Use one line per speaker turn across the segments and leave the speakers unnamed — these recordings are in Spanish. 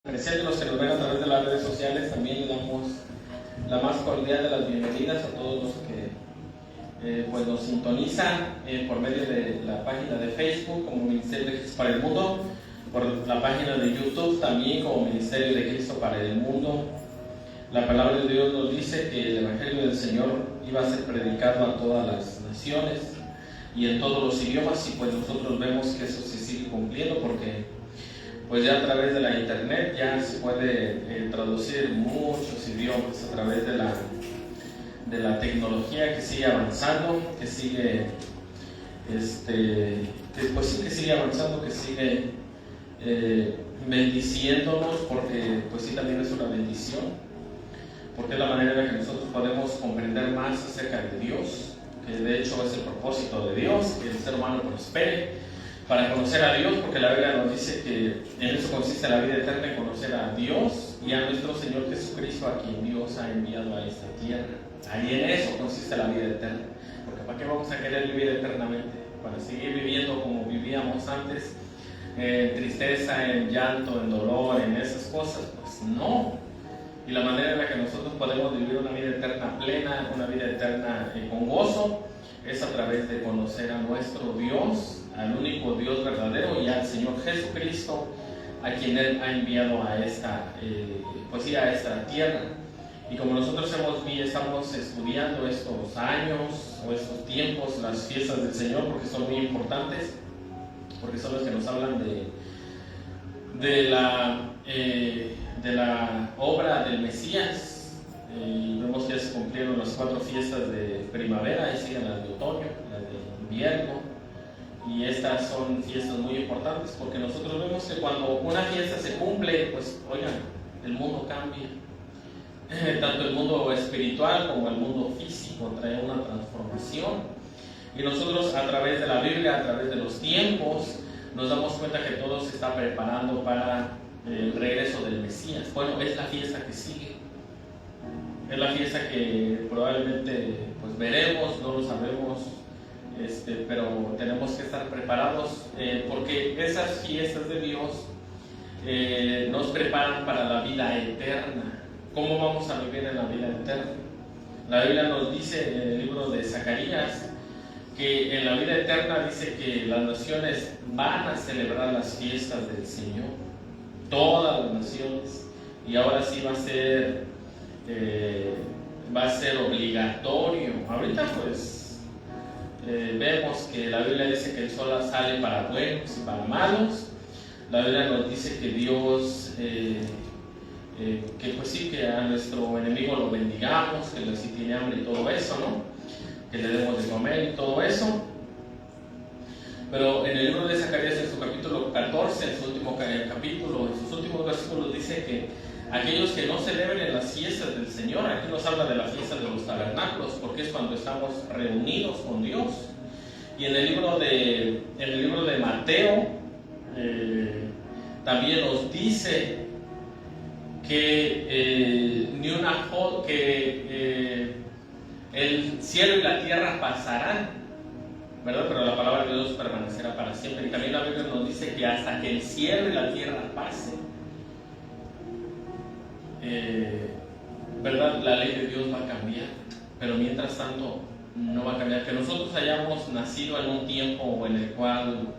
Apreciando los que nos ven a través de las redes sociales, también le damos la más cordial de las bienvenidas a todos los que pues nos sintonizan por medio de la página de Facebook como Ministerio de Cristo para el Mundo, por la página de YouTube también como Ministerio de Cristo para el Mundo. La palabra de Dios nos dice que el Evangelio del Señor iba a ser predicado a todas las naciones y en todos los idiomas, y pues nosotros vemos que eso se sigue cumpliendo porque pues ya a través de la internet ya se puede traducir muchos idiomas a través de la tecnología que sigue avanzando, que sigue que sigue avanzando, que sigue bendiciéndonos, porque pues sí también es una bendición, porque es la manera en la que nosotros podemos comprender más acerca de Dios, que de hecho es el propósito de Dios, que el ser humano prospere para conocer a Dios, porque la Biblia nos dice que en eso consiste la vida eterna, en conocer a Dios y a nuestro Señor Jesucristo, a quien Dios ha enviado a esta tierra. Ahí en eso consiste la vida eterna, porque ¿para qué vamos a querer vivir eternamente? ¿Para seguir viviendo como vivíamos antes, en tristeza, en llanto, en dolor, en esas cosas? Pues no. Y la manera en la que nosotros podemos vivir una vida eterna plena, una vida eterna con gozo, es a través de conocer a nuestro Dios, al único Dios verdadero, y al Señor Jesucristo, a quien Él ha enviado a esta tierra. Y como nosotros estamos estudiando estos años o estos tiempos, las fiestas del Señor, porque son muy importantes, porque son las que nos hablan de la obra del Mesías. Y vemos que ya se cumplieron las 4 fiestas de primavera, y siguen las de otoño, las de invierno, y estas son fiestas muy importantes porque nosotros vemos que cuando una fiesta se cumple, pues oigan, el mundo cambia, tanto el mundo espiritual como el mundo físico trae una transformación, y nosotros a través de la Biblia, a través de los tiempos, nos damos cuenta que todo se está preparando para el regreso del Mesías. Bueno, es la fiesta que sigue. Es la fiesta que probablemente pues veremos, no lo sabemos, pero tenemos que estar preparados porque esas fiestas de Dios nos preparan para la vida eterna. ¿Cómo vamos a vivir en la vida eterna? La Biblia nos dice en el libro de Zacarías que en la vida eterna dice que las naciones van a celebrar las fiestas del Señor, todas las naciones, y ahora sí va a ser obligatorio. Ahorita pues vemos que la Biblia dice que el sol sale para buenos y para malos. La Biblia nos dice que Dios que pues sí, que a nuestro enemigo lo bendigamos, que si tiene hambre y todo eso, ¿no? Que le demos de comer y todo eso. Pero en el libro de Zacarías, en su capítulo 14, en su último capítulo, en sus últimos versículos, dice que aquellos que no celebren las fiestas del Señor, aquí nos habla de las fiestas de los tabernáculos, porque es cuando estamos reunidos con Dios. Y en el libro de Mateo también nos dice que el cielo y la tierra pasarán, ¿verdad? Pero la palabra de Dios permanecerá para siempre. Y también la Biblia nos dice que hasta que el cielo y la tierra pase, ¿verdad? La ley de Dios va a cambiar, pero mientras tanto no va a cambiar. Que nosotros hayamos nacido en un tiempo en el cual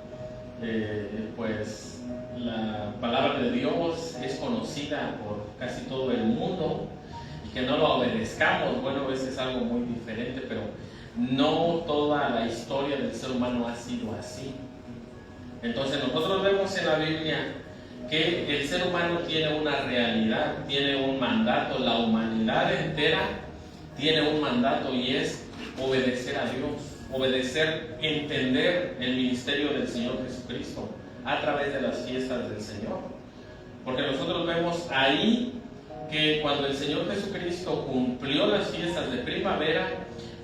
pues la palabra de Dios es conocida por casi todo el mundo, y que no lo obedezcamos, bueno, eso es algo muy diferente, pero no toda la historia del ser humano ha sido así. Entonces nosotros vemos en la Biblia que el ser humano tiene una realidad, tiene un mandato, la humanidad entera tiene un mandato, y es obedecer a Dios, obedecer, entender el ministerio del Señor Jesucristo a través de las fiestas del Señor. Porque nosotros vemos ahí que cuando el Señor Jesucristo cumplió las fiestas de primavera,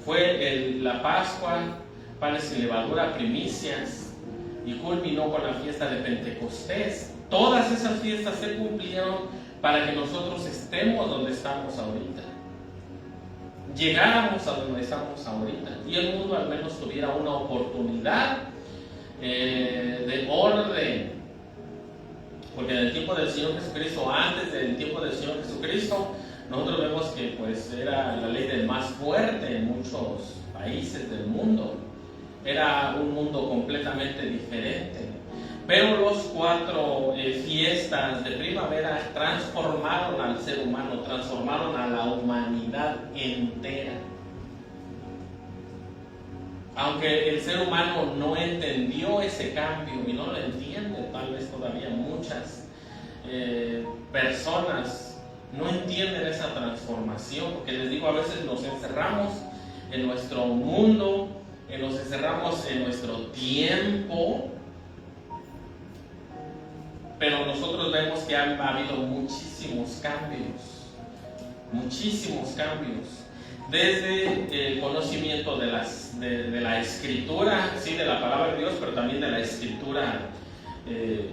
fue la Pascua, panes y levadura, primicias, y culminó con la fiesta de Pentecostés. Todas esas fiestas se cumplieron para que nosotros estemos donde estamos ahorita, llegáramos a donde estamos ahorita, y el mundo al menos tuviera una oportunidad de orden, Porque en el tiempo del Señor Jesucristo, antes del tiempo del Señor Jesucristo, nosotros vemos que pues era la ley del más fuerte en muchos países del mundo. Era un mundo completamente diferente. Pero los 4 fiestas de primavera transformaron al ser humano, transformaron a la humanidad entera. Aunque el ser humano no entendió ese cambio y no lo entiende, tal vez todavía muchas personas no entienden esa transformación, porque les digo, a veces nos encerramos en nuestro mundo, nos encerramos en nuestro tiempo, pero nosotros vemos que ha habido muchísimos cambios, desde el conocimiento de la escritura, sí, de la palabra de Dios, pero también de la escritura, de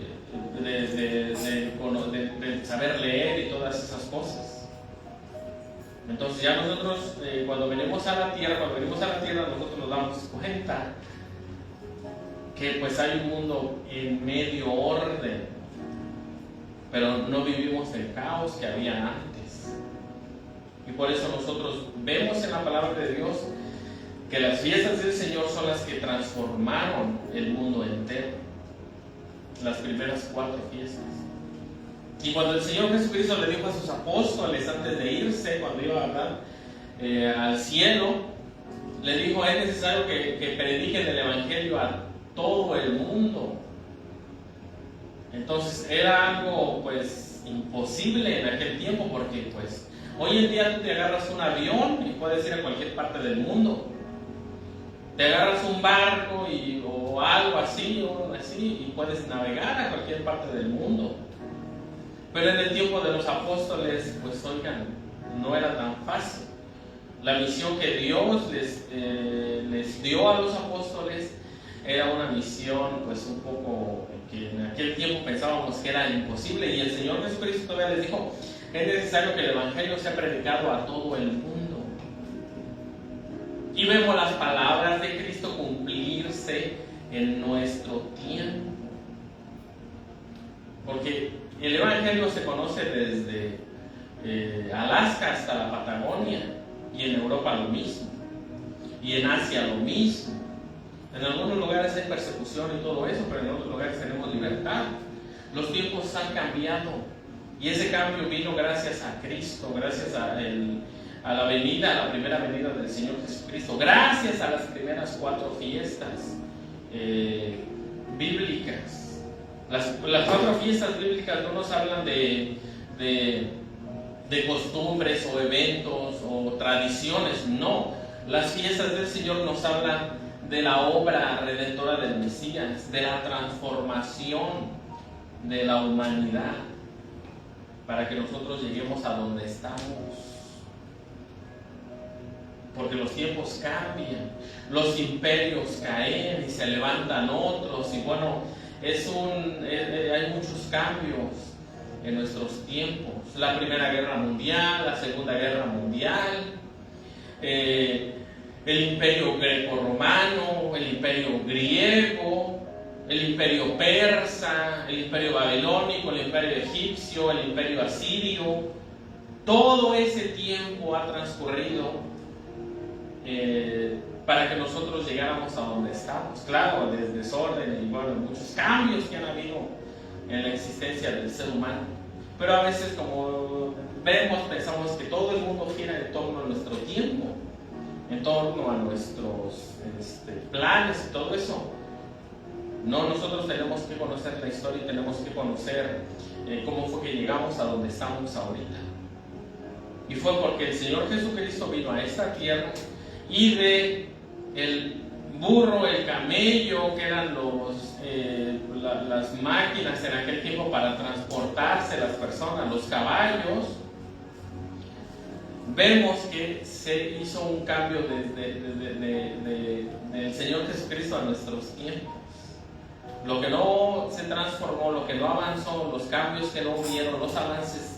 saber leer y todas esas cosas. Entonces ya nosotros cuando venimos a la tierra, nosotros nos damos cuenta que pues hay un mundo en medio orden, pero no vivimos el caos que había antes. Y por eso nosotros vemos en la palabra de Dios que las fiestas del Señor son las que transformaron el mundo entero, las primeras 4 fiestas. Y cuando el Señor Jesucristo le dijo a sus apóstoles antes de irse, cuando iba a hablar al cielo, le dijo: es necesario que prediquen el Evangelio a todo el mundo. Entonces era algo pues imposible en aquel tiempo, porque pues hoy en día tú te agarras un avión y puedes ir a cualquier parte del mundo. Te agarras un barco o algo así, y puedes navegar a cualquier parte del mundo. Pero en el tiempo de los apóstoles, pues oigan, no era tan fácil. La misión que Dios les dio a los apóstoles era una misión pues un poco que en aquel tiempo pensábamos que era imposible, y el Señor Jesucristo todavía les dijo: es necesario que el Evangelio sea predicado a todo el mundo. Y vemos las palabras de Cristo cumplirse en nuestro tiempo, porque el Evangelio se conoce desde Alaska hasta la Patagonia, y en Europa lo mismo, y en Asia lo mismo. En algunos lugares hay persecución y todo eso, pero en otros lugares tenemos libertad. Los tiempos han cambiado, y ese cambio vino gracias a Cristo, gracias a la primera venida del Señor Jesucristo, gracias a las primeras 4 fiestas bíblicas. Las 4 fiestas bíblicas no nos hablan de costumbres o eventos o tradiciones, no. Las fiestas del Señor nos hablan de la obra redentora del Mesías, de la transformación de la humanidad, para que nosotros lleguemos a donde estamos. Porque los tiempos cambian, los imperios caen y se levantan otros, y bueno, hay muchos cambios en nuestros tiempos. La Primera Guerra Mundial, la Segunda Guerra Mundial, el imperio greco-romano, el imperio griego, el imperio persa, el imperio babilónico, el imperio egipcio, el imperio asirio. Todo ese tiempo ha transcurrido para que nosotros llegáramos a donde estamos. Claro, desde desorden y bueno, muchos cambios que han habido en la existencia del ser humano. Pero a veces, como vemos, pensamos que todo el mundo gira en torno a nuestro tiempo, en torno a nuestros planes y todo eso. No, nosotros tenemos que conocer la historia y tenemos que conocer cómo fue que llegamos a donde estamos ahorita. Y fue porque el Señor Jesucristo vino a esta tierra, y de el burro, el camello, que eran las máquinas en aquel tiempo para transportarse las personas, los caballos, vemos que se hizo un cambio del Señor Jesucristo a nuestros tiempos. Lo que no se transformó, lo que no avanzó, los cambios que no hubieron, los avances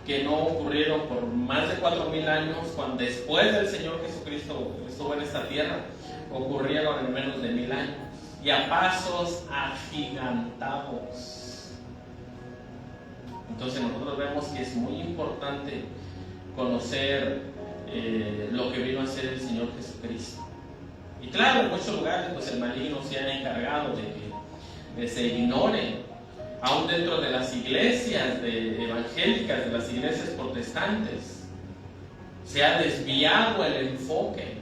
que no ocurrieron por más de 4,000 años, cuando después del Señor Jesucristo estuvo en esta tierra, ocurrieron en menos de 1000 años, y a pasos agigantados. Entonces nosotros vemos que es muy importante conocer lo que vino a hacer el Señor Jesucristo. Y claro, en muchos lugares pues el maligno se ha encargado de que se ignore, aún dentro de las iglesias evangélicas, de las iglesias protestantes, se ha desviado el enfoque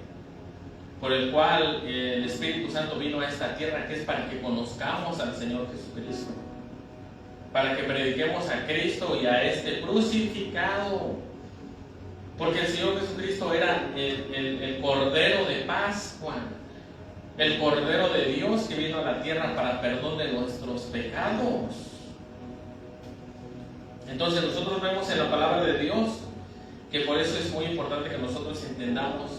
por el cual el Espíritu Santo vino a esta tierra, que es para que conozcamos al Señor Jesucristo, para que prediquemos a Cristo y a este crucificado, porque el Señor Jesucristo era el Cordero de Pascua, el Cordero de Dios que vino a la tierra para perdón de nuestros pecados. Entonces nosotros vemos en la palabra de Dios que por eso es muy importante que nosotros entendamos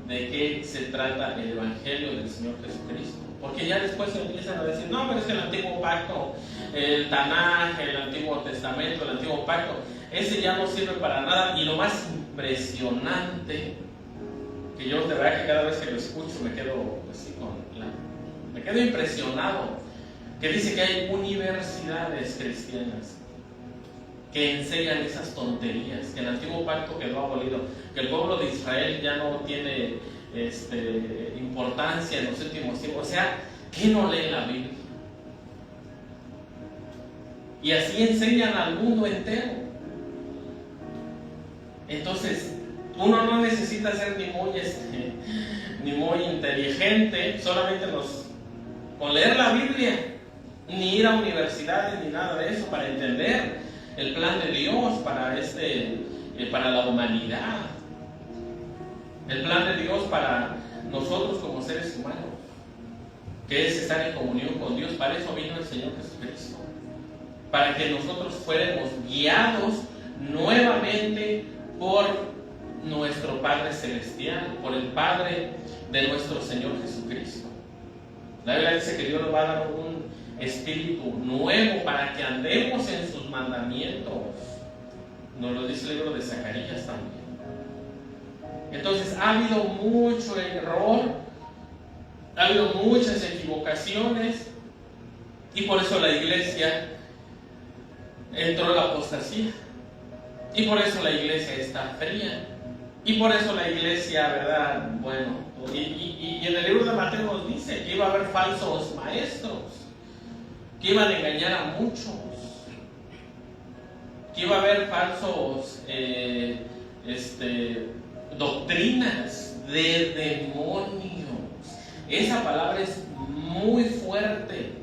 de qué se trata el Evangelio del Señor Jesucristo. Porque ya después se empiezan a decir, no, pero es que el antiguo pacto, el Tanaj, el Antiguo Testamento, el antiguo pacto, ese ya no sirve para nada. Y lo más impresionante, que yo de verdad que cada vez que lo escucho me quedo así me quedo impresionado, que dice que hay universidades cristianas que enseñan esas tonterías, que el antiguo pacto quedó abolido, que el pueblo de Israel ya no tiene importancia en los últimos tiempos. O sea, que no leen la Biblia. Y así enseñan al mundo entero. Entonces, uno no necesita ser ni muy inteligente, solamente con leer la Biblia, ni ir a universidades, ni nada de eso, para entender el plan de Dios para la humanidad, el plan de Dios para nosotros como seres humanos, que es estar en comunión con Dios. Para eso vino el Señor Jesucristo, para que nosotros fuéramos guiados nuevamente por nuestro Padre Celestial, por el Padre de nuestro Señor Jesucristo. La Biblia dice que Dios nos va a dar un espíritu nuevo para que andemos en sus mandamientos. Nos lo dice el libro de Zacarías también. Entonces ha habido mucho error, ha habido muchas equivocaciones, y por eso la iglesia entró en la apostasía, y por eso la iglesia está fría, y por eso la iglesia, ¿verdad? Bueno, y en el libro de Mateo nos dice que iba a haber falsos maestros, que iban a engañar a muchos, que iba a haber falsos doctrinas de demonios. Esa palabra es muy fuerte.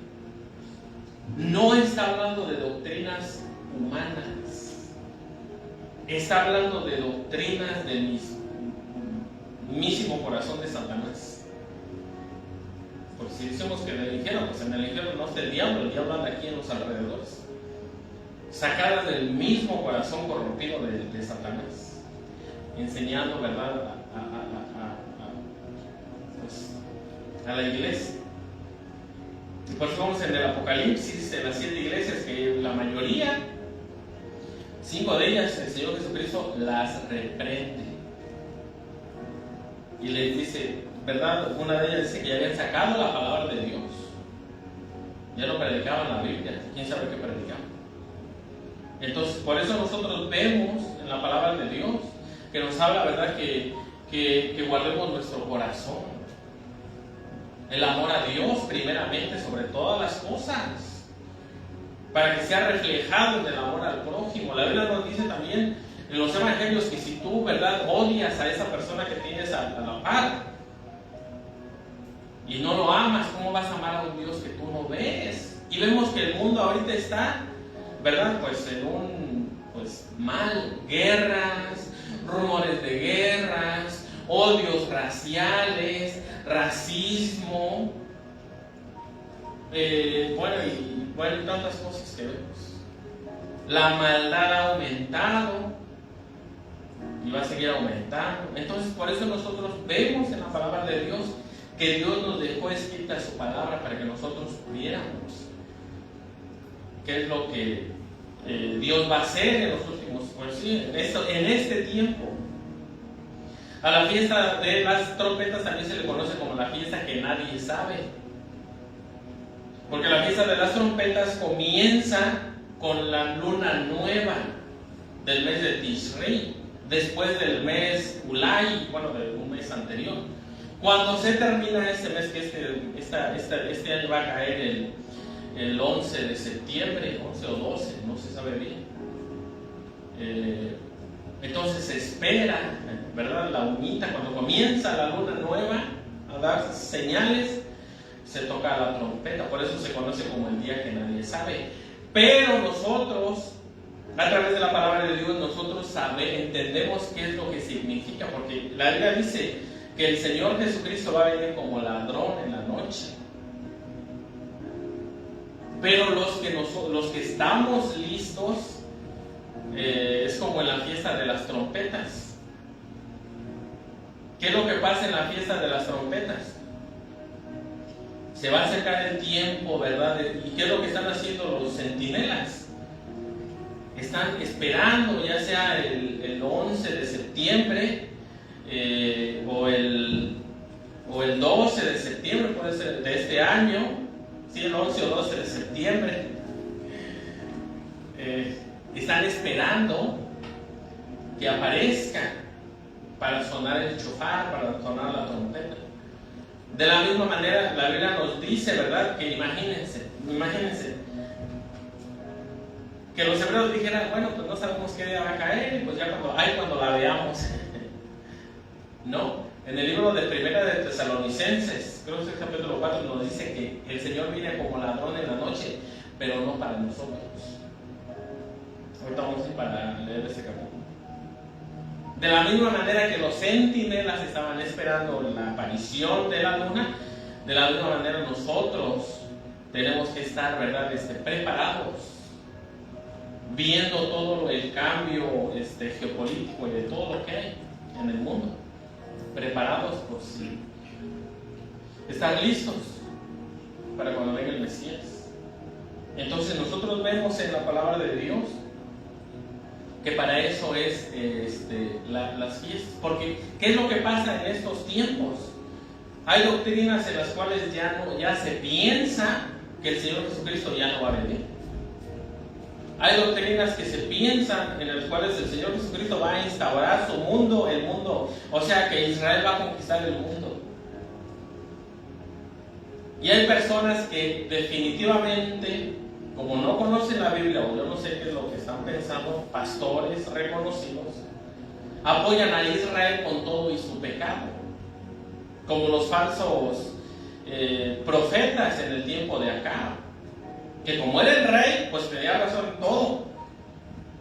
No está hablando de doctrinas humanas, está hablando de doctrinas del mismísimo corazón de Satanás. Porque si decimos que en el infierno, pues en el infierno no está el diablo anda aquí en los alrededores, sacadas del mismo corazón corrompido de Satanás, enseñando, ¿verdad?, a la iglesia. Y por eso vamos en el Apocalipsis, en las 7 iglesias, que la mayoría, 5 de ellas, el Señor Jesucristo las reprende y les dice, ¿verdad? Una de ellas dice que ya habían sacado la palabra de Dios, ya no predicaban la Biblia, quién sabe qué predicaban. Entonces, por eso nosotros vemos en la palabra de Dios que nos habla, ¿verdad?, que guardemos nuestro corazón, el amor a Dios primeramente sobre todas las cosas, para que sea reflejado en el amor al prójimo. La Biblia nos dice también en los evangelios que si tú, ¿verdad?, odias a esa persona que tienes a la par y no lo amas, ¿cómo vas a amar a un Dios que tú no ves? Y vemos que el mundo ahorita está, ¿verdad?, pues en un mal, guerras, rumores de guerras, odios raciales, racismo, y tantas cosas que vemos. La maldad ha aumentado y va a seguir aumentando. Entonces, por eso nosotros vemos en la palabra de Dios que Dios nos dejó escrita su palabra para que nosotros viéramos qué es lo que Dios va a hacer en los últimos, en este tiempo. A la fiesta de las trompetas también se le conoce como la fiesta que nadie sabe, porque la fiesta de las trompetas comienza con la luna nueva del mes de Tishrei, después del mes Ulai, bueno, de un mes anterior. Cuando se termina este mes, que este año va a caer el 11 de septiembre, 11 o 12, no se sabe bien. Entonces se espera, ¿verdad? La unita, cuando comienza la luna nueva a dar señales, se toca la trompeta, por eso se conoce como el día que nadie sabe. Pero nosotros, a través de la palabra de Dios, nosotros entendemos qué es lo que significa, porque la Biblia dice que el Señor Jesucristo va a venir como ladrón en la noche. Pero los que estamos listos, es como en la fiesta de las trompetas. ¿Qué es lo que pasa en la fiesta de las trompetas? Se va a acercar el tiempo, ¿verdad? ¿Y qué es lo que están haciendo los centinelas? Están esperando, ya sea el 11 de septiembre o el 12 de septiembre, puede ser, de este año, ¿sí? El 11 o 12 de septiembre. Están esperando que aparezca para sonar el shofar, para sonar la trompeta. De la misma manera, la Biblia nos dice, ¿verdad? Que imagínense, que los hebreos dijeran, bueno, pues no sabemos qué día va a caer, pues ya cuando la veamos. No, en el libro de Primera de Tesalonicenses, creo que es el capítulo 4, nos dice que el Señor viene como ladrón en la noche, pero no para nosotros. Ahorita vamos a ir para leer ese capítulo. De la misma manera que los centinelas estaban esperando la aparición de la luna, de la misma manera nosotros tenemos que estar, ¿verdad? Preparados, viendo todo el cambio geopolítico y de todo lo que hay en el mundo, preparados por sí, estar listos para cuando venga el Mesías. Entonces nosotros vemos en la palabra de Dios que para eso es las fiestas. Porque ¿qué es lo que pasa en estos tiempos? Hay doctrinas en las cuales ya se piensa que el Señor Jesucristo ya no va a venir. Hay doctrinas que se piensan en las cuales el Señor Jesucristo va a instaurar su mundo, el mundo, o sea que Israel va a conquistar el mundo. Y hay personas que definitivamente, como no conocen la Biblia, o yo no sé qué es lo que están pensando, pastores reconocidos, apoyan a Israel con todo y su pecado, como los falsos profetas en el tiempo de Acab, que como era el rey, pues tenía razón en todo.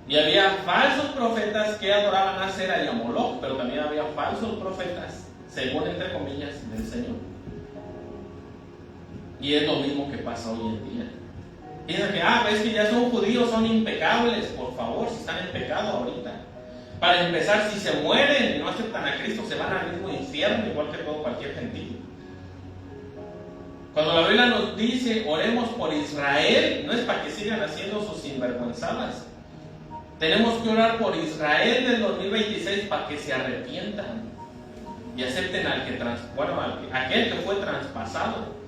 Y había falsos profetas que adoraban a Acera y a Moloch, pero también había falsos profetas, según entre comillas, del Señor. Y es lo mismo que pasa hoy en día. Piensan que, es que ya son judíos, son impecables. Por favor, si están en pecado ahorita. Para empezar, si se mueren y no aceptan a Cristo, se van al mismo infierno, igual que todo cualquier gentil. Cuando la Biblia nos dice, oremos por Israel, no es para que sigan haciendo sus sinvergüenzadas. Tenemos que orar por Israel del 2026 para que se arrepientan y acepten aquel que fue traspasado.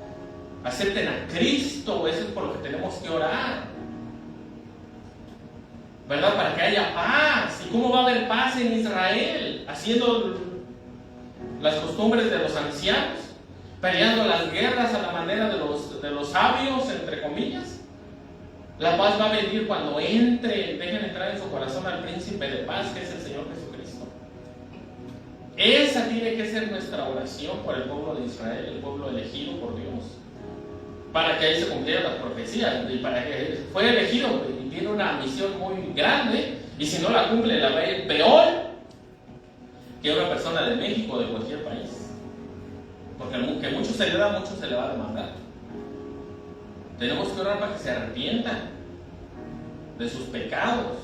Acepten a Cristo, eso es por lo que tenemos que orar, ¿verdad? Para que haya paz. ¿Y cómo va a haber paz en Israel? Haciendo las costumbres de los ancianos, peleando las guerras a la manera de los sabios, entre comillas. La paz va a venir cuando dejen entrar en su corazón al príncipe de paz, que es el Señor Jesucristo. Esa tiene que ser nuestra oración por el pueblo de Israel, el pueblo elegido por Dios, para que ahí se cumplieran las profecías, y para que fue elegido y tiene una misión muy grande, y si no la cumple la va a ir peor que una persona de México o de cualquier país, porque que mucho se le da, mucho se le va a demandar. Tenemos que orar para que se arrepientan de sus pecados,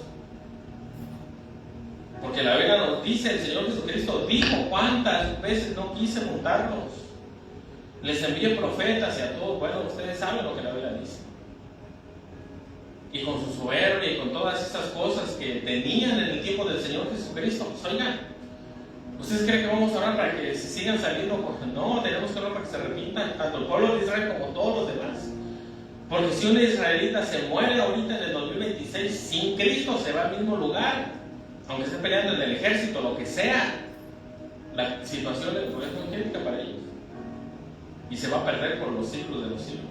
porque la Biblia nos dice, el Señor Jesucristo dijo, ¿cuántas veces no quise montarlos? Les envié profetas y a todos. Bueno, ustedes saben lo que la Biblia dice. Y con su soberbia y con todas estas cosas que tenían en el tiempo del Señor Jesucristo, pues oigan, ¿ustedes creen que vamos a orar para que se sigan saliendo? No, tenemos que orar para que se arrepientan, tanto el pueblo de Israel como todos los demás. Porque si un israelita se muere ahorita en el 2026 sin Cristo, se va al mismo lugar, aunque esté peleando en el ejército, lo que sea. La situación es muy crítica para ellos. Y se va a perder por los siglos de los siglos.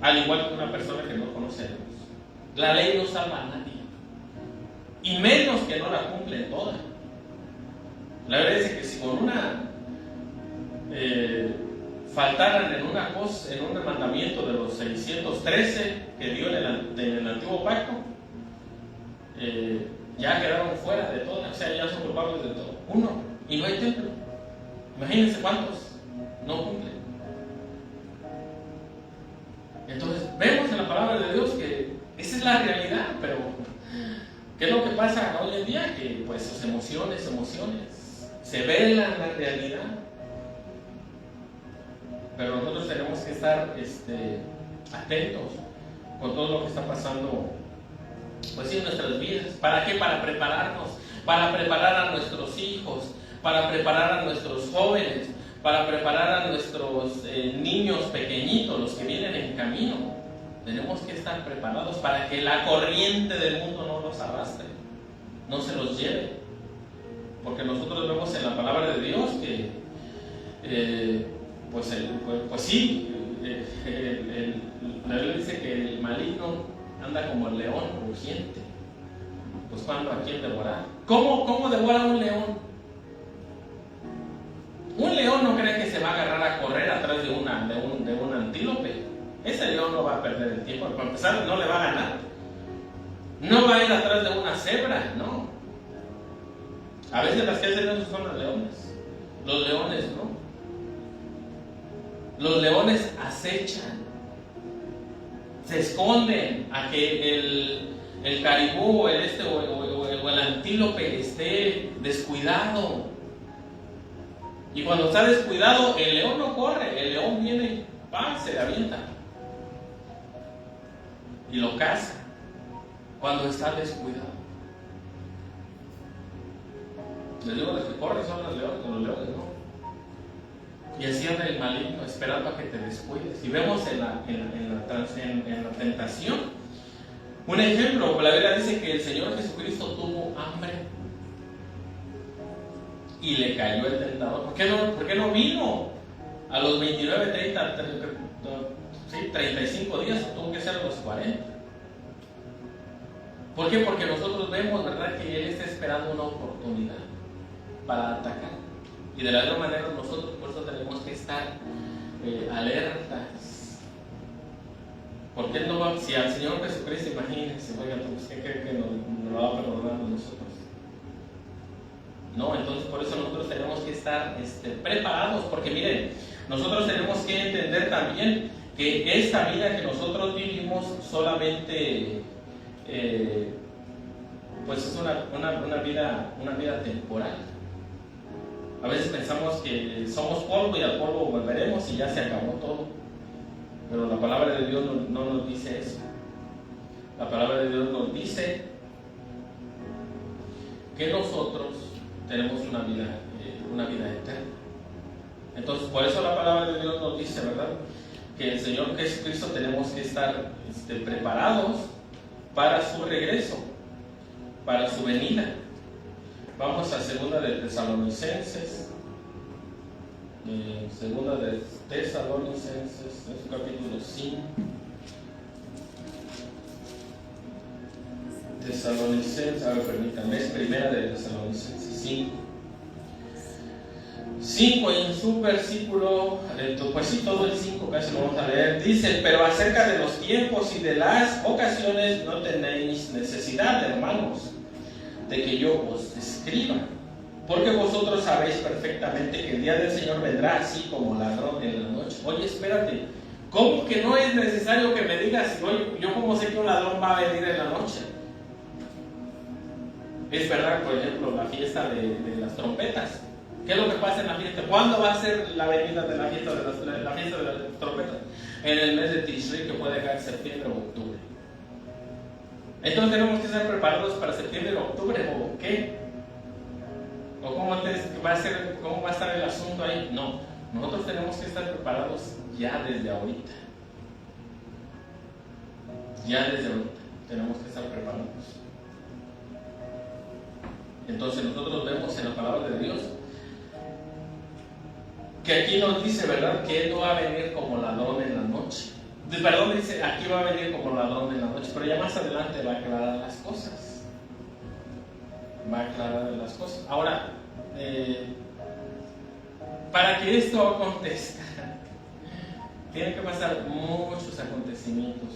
Al igual que una persona que no conoce a Dios. La ley no salva a nadie. Y menos que no la cumple toda. La verdad es que si con una faltaran en una cosa, en un mandamiento de los 613 que dio en el antiguo pacto, ya quedaron fuera de todo, o sea, ya son culpables de todo. Uno, y no hay templo. Imagínense cuántos no cumplen. Entonces, vemos en la palabra de Dios que esa es la realidad, pero ¿qué es lo que pasa hoy en día? Que pues sus emociones, se velan la realidad. Pero nosotros tenemos que estar atentos con todo lo que está pasando pues sí, en nuestras vidas. ¿Para qué? Para prepararnos, para preparar a nuestros hijos, para preparar a nuestros jóvenes, para preparar a nuestros niños pequeñitos, los que vienen en camino. Tenemos que estar preparados para que la corriente del mundo no los arrastre, no se los lleve. Porque nosotros vemos en la palabra de Dios que pues sí, la Biblia dice que el maligno anda como el león rugiente, buscando a quien devorar. ¿Cómo devora un león? Un león no cree que se va a agarrar a correr atrás de un antílope. Ese león no va a perder el tiempo. Para empezar, no le va a ganar. No va a ir atrás de una cebra, no. A veces las que hacen eso son los leones. Los leones, ¿no? Los leones acechan, se esconden a que el caribú o el antílope esté descuidado. Y cuando está descuidado, el león no corre, el león viene, se le avienta y lo caza cuando está descuidado. Les digo, los que corren son los leones no. Y así anda el maligno esperando a que te descuides. Y vemos en la tentación un ejemplo. La Biblia dice que el Señor Jesucristo tuvo hambre y le cayó el tentador. ¿Por qué no vino a los 29, 30, 35 días? Tuvo que ser a los 40. ¿Por qué? Porque nosotros vemos, ¿verdad?, que Él está esperando una oportunidad para atacar. Y de la misma manera nosotros por eso tenemos que estar alertas. Porque Él no va, si al Señor Jesucristo, imagínense, oiga, pues, ¿qué cree que nos va a perdonar a nosotros? No, entonces por eso nosotros tenemos que estar preparados, porque miren, nosotros tenemos que entender también que esta vida que nosotros vivimos solamente pues es una vida temporal. A veces pensamos que somos polvo y al polvo volveremos y ya se acabó todo. Pero la palabra de Dios no nos dice eso. La palabra de Dios nos dice que nosotros tenemos una vida eterna. Entonces, por eso la palabra de Dios nos dice, ¿verdad?, que el Señor Jesucristo tenemos que estar preparados para su regreso, para su venida. Vamos a segunda de Tesalonicenses. Segunda de Tesalonicenses, es capítulo 5. Tesalonicenses, permítanme, es primera de Tesalonicenses 5. 5 en su versículo, pues sí, todo el 5 casi lo vamos a leer. Dice: pero acerca de los tiempos y de las ocasiones no tenéis necesidad, hermanos, de que yo os escriba, porque vosotros sabéis perfectamente que el día del Señor vendrá así como ladrón en la noche. Oye, espérate, ¿cómo que no es necesario que me digas? Oye, ¿yo cómo sé que un ladrón va a venir en la noche? Es verdad, por ejemplo, la fiesta de las trompetas. ¿Qué es lo que pasa en la fiesta? ¿Cuándo va a ser la venida de la fiesta de las trompetas? En el mes de Tishri, que puede caer septiembre o octubre. Entonces tenemos que estar preparados para septiembre o octubre, ¿o qué? ¿O cómo va a estar el asunto ahí? No, nosotros tenemos que estar preparados ya desde ahorita. Ya desde ahorita tenemos que estar preparados. Entonces nosotros vemos en la palabra de Dios que aquí nos dice, ¿verdad?, que Él no va a venir como ladrón en la noche. Perdón, dice, aquí va a venir como ladrón en la noche, pero ya más adelante va a aclarar las cosas. Va a aclarar las cosas. Ahora, para que esto acontezca, tienen que pasar muchos acontecimientos.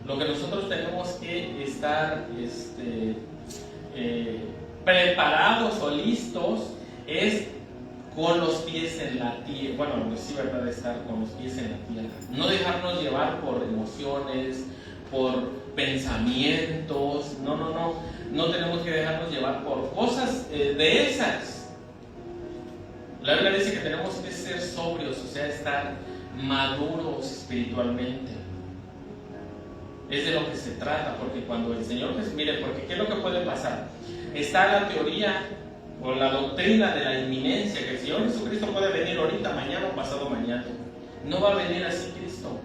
Lo que nosotros tenemos que estar preparados o listos es con los pies en la tierra. Bueno, pues sí, verdad, estar con los pies en la tierra. No dejarnos llevar por emociones, por pensamientos. No tenemos que dejarnos llevar por cosas de esas. La Biblia dice que tenemos que ser sobrios, o sea, estar maduros espiritualmente. Es de lo que se trata, porque cuando el Señor, pues mire, porque ¿qué es lo que puede pasar? Está la teoría o la doctrina de la inminencia, que el Señor Jesucristo puede venir ahorita, mañana o pasado mañana. No va a venir así Cristo.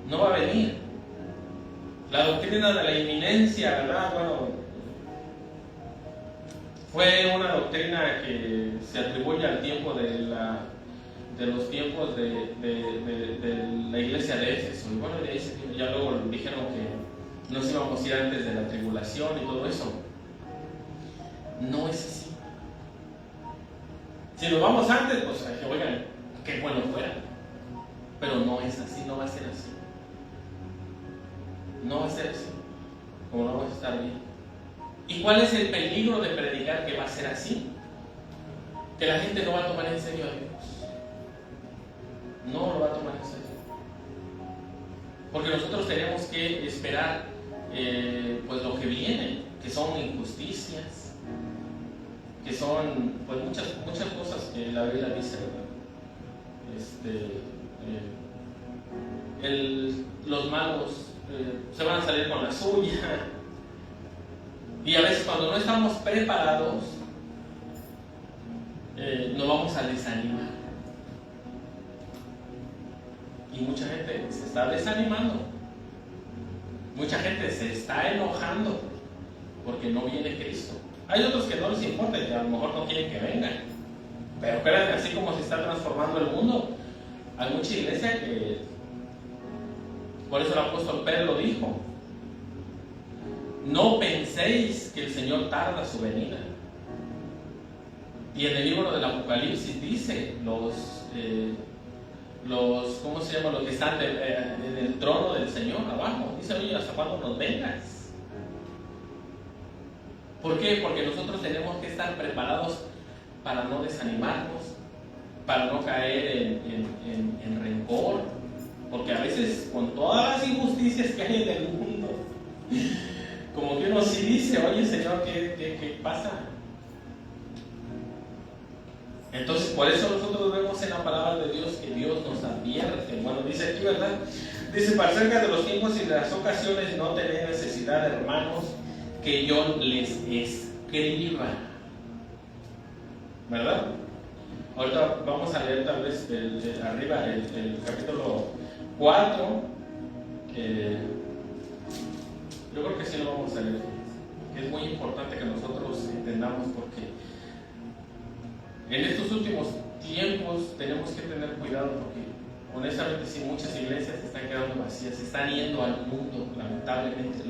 No va a venir. La doctrina de la inminencia, ¿verdad? Bueno, fue una doctrina que se atribuye al tiempo de los tiempos de la iglesia de Éfeso. Y bueno, ya luego dijeron que nos íbamos a ir antes de la tribulación y todo eso. No es así. Si nos vamos antes, pues oigan, qué bueno fuera. Pero no es así, no va a ser así. No va a ser así. Como no vamos a estar bien. ¿Y cuál es el peligro de predicar que va a ser así? Que la gente no va a tomar en serio a Dios. No lo va a tomar en serio. Porque nosotros tenemos que esperar pues lo que viene, que son injusticias, que son pues muchas cosas que la Biblia dice, ¿verdad? Los malos se van a salir con la suya, y a veces cuando no estamos preparados nos vamos a desanimar, y mucha gente se está desanimando, mucha gente se está enojando porque no viene Cristo. Hay otros que no les importa y que a lo mejor no quieren que vengan. Pero créanme, así como se está transformando el mundo, hay mucha iglesia que... Por eso el apóstol Pedro dijo: no penséis que el Señor tarda su venida. Y en el libro del Apocalipsis dice, ¿cómo se llama? Los que están en el trono del Señor abajo. Dice, oye, ¿hasta cuándo nos vengas? ¿Por qué? Porque nosotros tenemos que estar preparados para no desanimarnos, para no caer en rencor, porque a veces con todas las injusticias que hay en el mundo, como que uno sí dice, oye Señor, ¿qué pasa? Entonces por eso nosotros vemos en la palabra de Dios que Dios nos advierte. Bueno, dice aquí, ¿verdad? Dice, para acerca de los tiempos y de las ocasiones no tenéis necesidad, hermanos, que yo les escriba, ¿verdad? Ahorita vamos a leer tal vez arriba el capítulo 4. Yo creo que sí lo vamos a leer. Es muy importante que nosotros entendamos, porque en estos últimos tiempos tenemos que tener cuidado, porque honestamente sí, muchas iglesias se están quedando vacías, se están yendo al mundo, lamentablemente.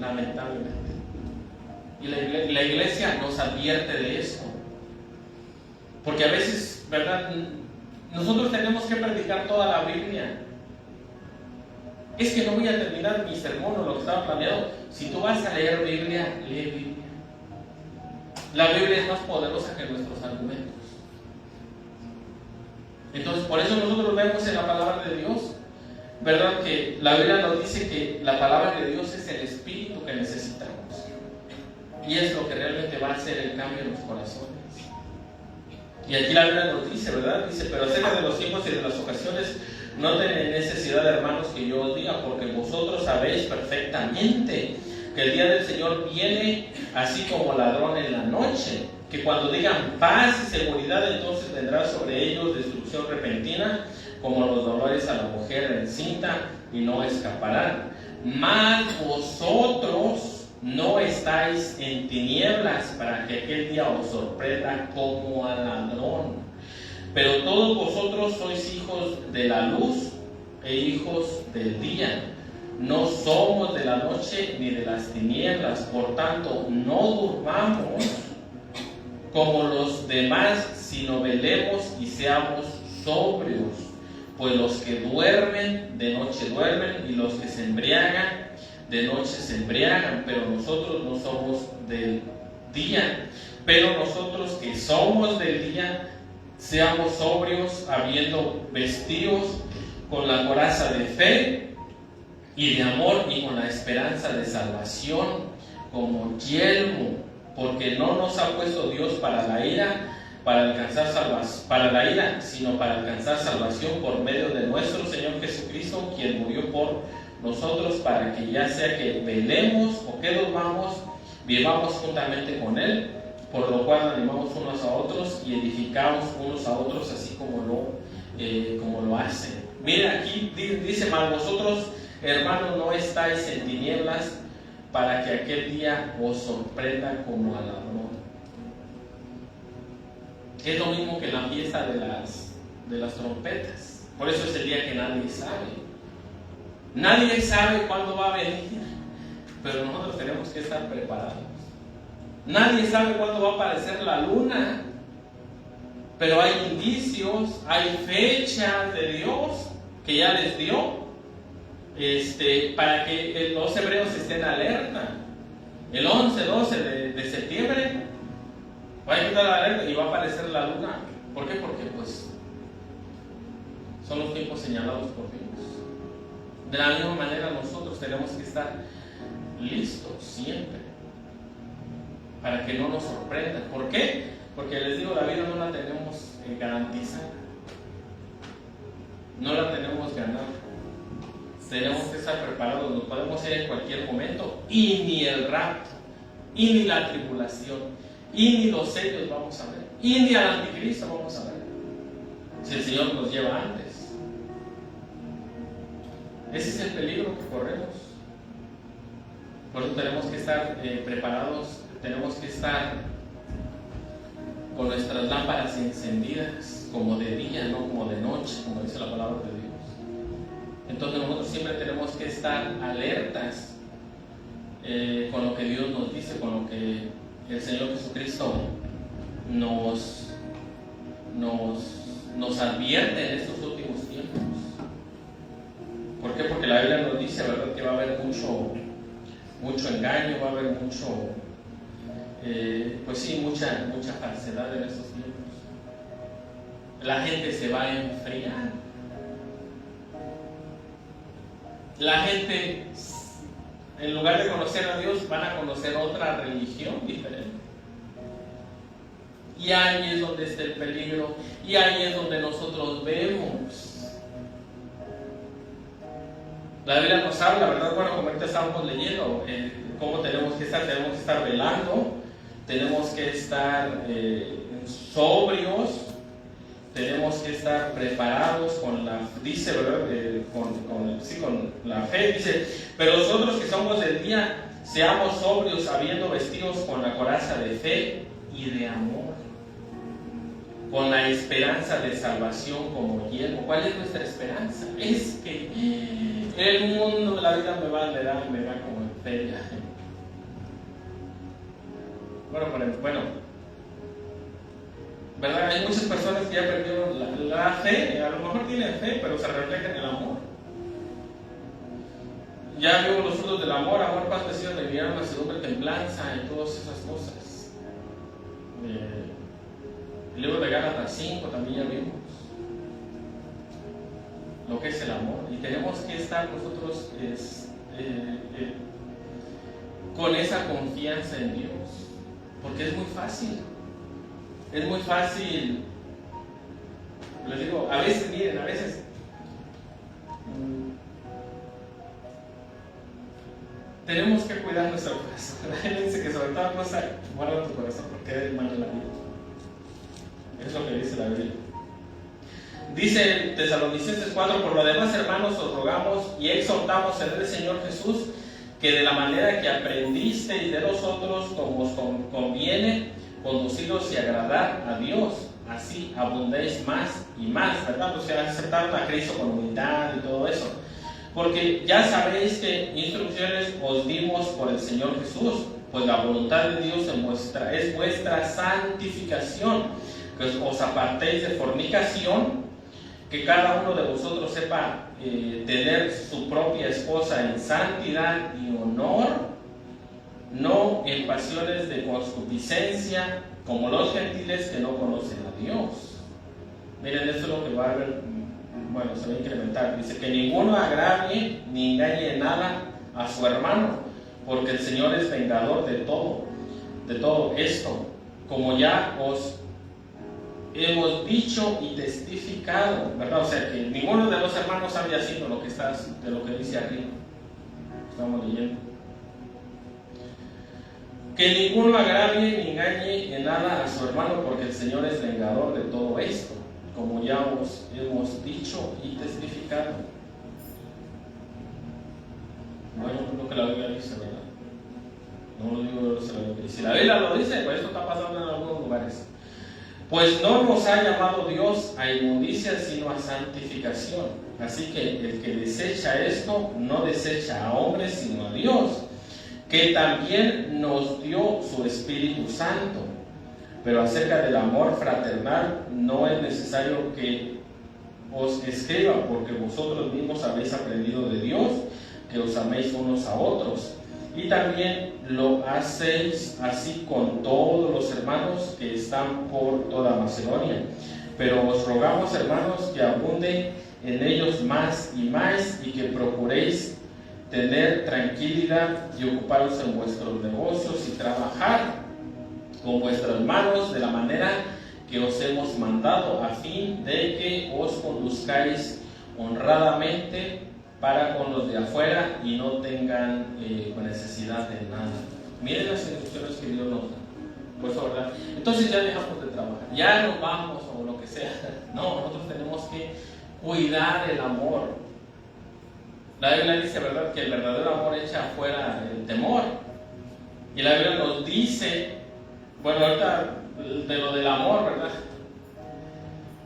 Y la iglesia nos advierte de esto. Porque a veces, ¿verdad? Nosotros tenemos que predicar toda la Biblia. Es que no voy a terminar mi sermón o lo que estaba planeado. Si tú vas a leer Biblia, lee Biblia. La Biblia es más poderosa que nuestros argumentos. Entonces, por eso nosotros vemos en la palabra de Dios, ¿verdad? Que la Biblia nos dice que la palabra de Dios es el espíritu que necesitamos. Y es lo que realmente va a hacer el cambio en los corazones. Y aquí la Biblia nos dice, ¿verdad? Dice, pero acerca de los tiempos y de las ocasiones, no tenéis necesidad, hermanos, que yo os diga, porque vosotros sabéis perfectamente que el día del Señor viene así como ladrón en la noche, que cuando digan paz y seguridad, entonces vendrá sobre ellos destrucción repentina, como los dolores a la mujer encinta, y no escaparán. Mas vosotros no estáis en tinieblas para que aquel día os sorprenda como a ladrón. Pero todos vosotros sois hijos de la luz e hijos del día. No somos de la noche ni de las tinieblas. Por tanto, no durmamos como los demás, sino velemos y seamos sobrios. Pues los que duermen, de noche duermen, y los que se embriagan, de noche se embriagan. Pero nosotros no somos del día. Pero nosotros que somos del día, seamos sobrios, habiendo vestidos con la coraza de fe y de amor, y con la esperanza de salvación como yelmo. Porque no nos ha puesto Dios para la ira, sino para alcanzar salvación por medio de nuestro Señor Jesucristo, quien murió por nosotros, para que ya sea que velemos o que durmamos, vivamos juntamente con Él, por lo cual animamos unos a otros y edificamos unos a otros, así como lo hacen. Mira, aquí dice: mas vosotros, hermanos, no estáis en tinieblas, para que aquel día os sorprenda como a ladrón. Es lo mismo que la fiesta de las trompetas. Por eso es el día que nadie sabe. Nadie sabe cuándo va a venir, pero nosotros tenemos que estar preparados. Nadie sabe cuándo va a aparecer la luna, pero hay indicios, hay fechas de Dios que ya les dio, para que los hebreos estén alerta. El 11, 12 de septiembre va a estar alerta y va a aparecer la luna. ¿Por qué? Porque pues son los tiempos señalados por Dios. De la misma manera nosotros tenemos que estar listos siempre para que no nos sorprenda. ¿Por qué? Porque les digo, la vida no la tenemos garantizada, no la tenemos ganada. Tenemos que estar preparados, nos podemos ir en cualquier momento, y ni el rapto, y ni la tribulación, y ni los sellos vamos a ver, y ni al anticristo vamos a ver, si el Señor nos lleva antes. Ese es el peligro que corremos. Por eso tenemos que estar preparados, tenemos que estar con nuestras lámparas encendidas, como de día, no como de noche, como dice la palabra de Dios. Entonces nosotros siempre tenemos que estar alertas con lo que Dios nos dice, con lo que el Señor Jesucristo nos advierte en estos últimos tiempos. ¿Por qué? Porque la Biblia nos dice, ¿verdad?, que va a haber mucho engaño, va a haber mucha falsedad en estos tiempos. La gente se va a enfriar. La gente, en lugar de conocer a Dios, van a conocer otra religión diferente. Y ahí es donde está el peligro, y ahí es donde nosotros vemos. La Biblia nos habla, ¿verdad? Bueno, como ahorita estábamos leyendo, cómo tenemos que estar velando, tenemos que estar sobrios, tenemos que estar preparados con la, dice, ¿verdad? Con la fe, dice: pero nosotros que somos del día, seamos sobrios, habiendo vestidos con la coraza de fe y de amor, con la esperanza de salvación como yelmo. ¿Cuál es nuestra esperanza? Es que el mundo, la vida me va como en feria. Bueno, ¿verdad? Hay muchas personas que ya perdieron la fe. A lo mejor tienen fe, pero se refleja en el amor. Ya vimos los frutos del amor: amor, paz, paciencia, benignidad, mansedumbre, templanza, y todas esas cosas. El libro de Gálatas 5 también ya vimos lo que es el amor, y tenemos que estar nosotros con esa confianza en Dios, porque es muy fácil, les digo, a veces tenemos que cuidar nuestro corazón. Él dice que sobre toda cosa guarda tu corazón, porque eres mal en la vida. Es lo que dice la Biblia. Dice Tesalonicenses 4: por lo demás, hermanos, os rogamos y exhortamos en el Señor Jesús, que de la manera que aprendisteis de nosotros, como os conviene, conduciros y agradar a Dios, así abundéis más y más, ¿verdad? O sea, aceptaron a Cristo con humildad y todo eso. Porque ya sabéis que instrucciones os dimos por el Señor Jesús, pues la voluntad de Dios es vuestra santificación, que os apartéis de fornicación, que cada uno de vosotros sepa tener su propia esposa en santidad y honor, no en pasiones de concupiscencia, como los gentiles que no conocen a Dios. Miren, esto es lo que va a haber, bueno, se va a incrementar. Dice que ninguno agravie ni engañe en nada a su hermano, porque el Señor es vengador de todo esto, como ya os hemos dicho y testificado, ¿verdad? O sea, que ninguno de los hermanos había sido de lo que dice arriba. Estamos leyendo. Que ninguno agravie ni engañe en nada a su hermano, porque el Señor es vengador de todo esto, como ya os hemos dicho y testificado. Bueno, lo que la Biblia dice, ¿verdad? No lo digo yo, si la Biblia lo dice, pues esto está pasando en algunos lugares. Pues no nos ha llamado Dios a inmundicia, sino a santificación. Así que el que desecha esto, no desecha a hombres, sino a Dios, que también nos dio su Espíritu Santo. Pero acerca del amor fraternal, no es necesario que os escriba, porque vosotros mismos habéis aprendido de Dios, que os améis unos a otros. Y también lo hacéis así con todos los hermanos que están por toda Macedonia. Pero os rogamos, hermanos, que abunde en ellos más y más, y que procuréis tener tranquilidad y ocuparos en vuestros negocios y trabajar con vuestras manos de la manera que os hemos mandado, a fin de que os conduzcáis honradamente para con los de afuera y no tengan necesidad de nada. Miren las instrucciones que Dios nos da. Pues, ¿verdad? Entonces ya dejamos de trabajar, ya nos vamos o lo que sea. No, nosotros tenemos que cuidar el amor. La Biblia dice, ¿verdad?, que el verdadero amor echa afuera el temor. Y la Biblia nos dice, bueno, ahorita de lo del amor, ¿verdad?,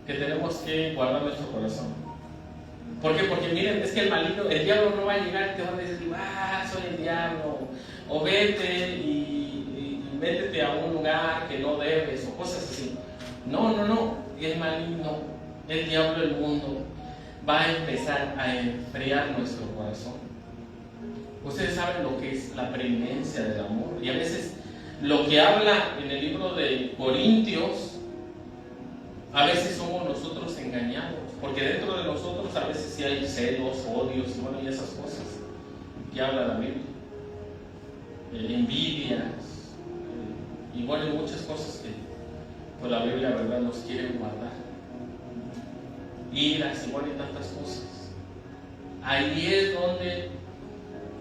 que tenemos que guardar nuestro corazón. ¿Por qué? Porque miren, es que el maligno, el diablo no va a llegar y te va a decir, soy el diablo, o vete y métete a un lugar que no debes, o cosas así. No, el maligno, el diablo del mundo, va a empezar a enfriar nuestro corazón. Ustedes saben lo que es la preeminencia del amor, y a veces lo que habla en el libro de Corintios, a veces somos nosotros engañados, porque dentro de nosotros a veces sí hay celos, odios, y esas cosas que habla la Biblia, envidias, y muchas cosas que pues la Biblia, ¿verdad?, nos quiere guardar, iras, y tantas cosas. Ahí es donde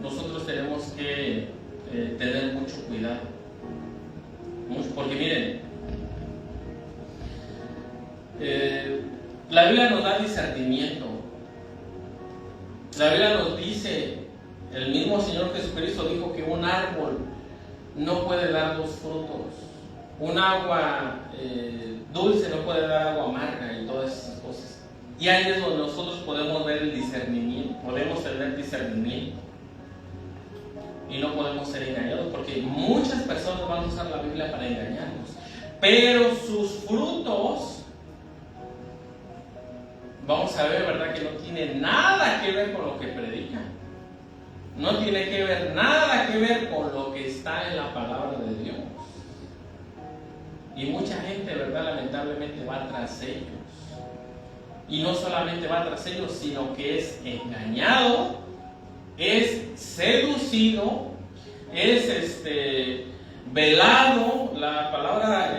nosotros tenemos que tener mucho cuidado, porque miren, la Biblia nos da discernimiento. La Biblia nos dice, el mismo Señor Jesucristo dijo que un árbol no puede dar dos frutos, un agua dulce no puede dar agua amarga, y todas esas cosas. Y ahí es donde nosotros podemos ver el discernimiento, podemos tener discernimiento y no podemos ser engañados, porque muchas personas van a usar la Biblia para engañarnos, pero sus frutos, vamos a ver, ¿verdad?, que no tiene nada que ver con lo que predican. No tiene que ver, nada que ver con lo que está en la palabra de Dios. Y mucha gente, ¿verdad?, lamentablemente va tras ellos. Y no solamente va tras ellos, sino que es engañado, es seducido, es velado. La palabra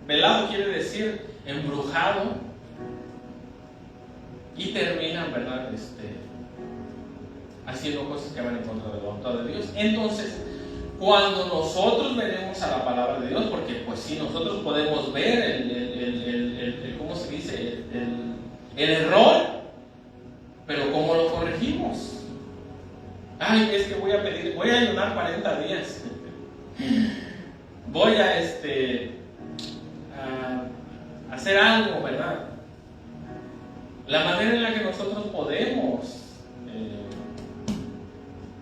velado quiere decir embrujado. Y terminan, ¿verdad?, haciendo cosas que van en contra de la voluntad de Dios. Entonces, cuando nosotros venimos a la palabra de Dios, porque pues sí, nosotros podemos ver ¿cómo se dice?, el error, pero ¿cómo lo corregimos? Ay, es que voy a ayunar 40 días. Voy a hacer algo, ¿verdad? La manera en la que nosotros podemos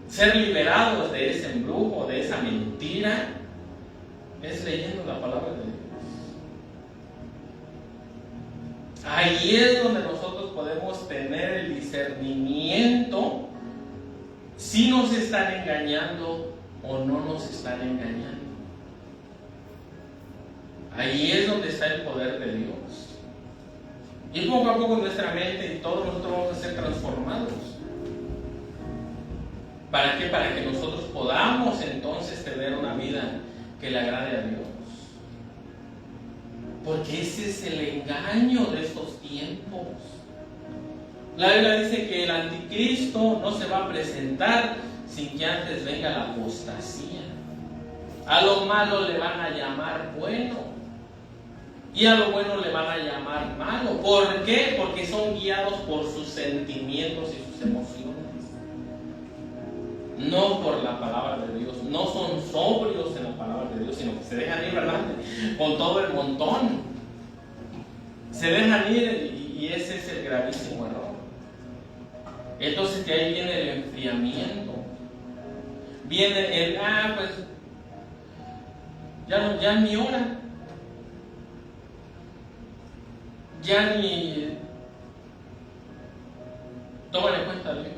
ser liberados de ese embrujo, de esa mentira, es leyendo la palabra de Dios. Ahí es donde nosotros podemos tener el discernimiento si nos están engañando o no nos están engañando. Ahí es donde está el poder de Dios. Y poco a poco nuestra mente y todos nosotros vamos a ser transformados. ¿Para qué? Para que nosotros podamos entonces tener una vida que le agrade a Dios. Porque ese es el engaño de estos tiempos. La Biblia dice que el anticristo no se va a presentar sin que antes venga la apostasía. A lo malo le van a llamar bueno y a lo bueno le van a llamar malo. ¿Por qué? Porque son guiados por sus sentimientos y sus emociones, no por la palabra de Dios. No son sobrios en la palabra de Dios, sino que se dejan ir, ¿verdad?, con todo el montón. Se dejan ir, y ese es el gravísimo error. Entonces de ahí viene el enfriamiento. Viene el, pues ya ni hora, ya ni toman en cuenta a Dios.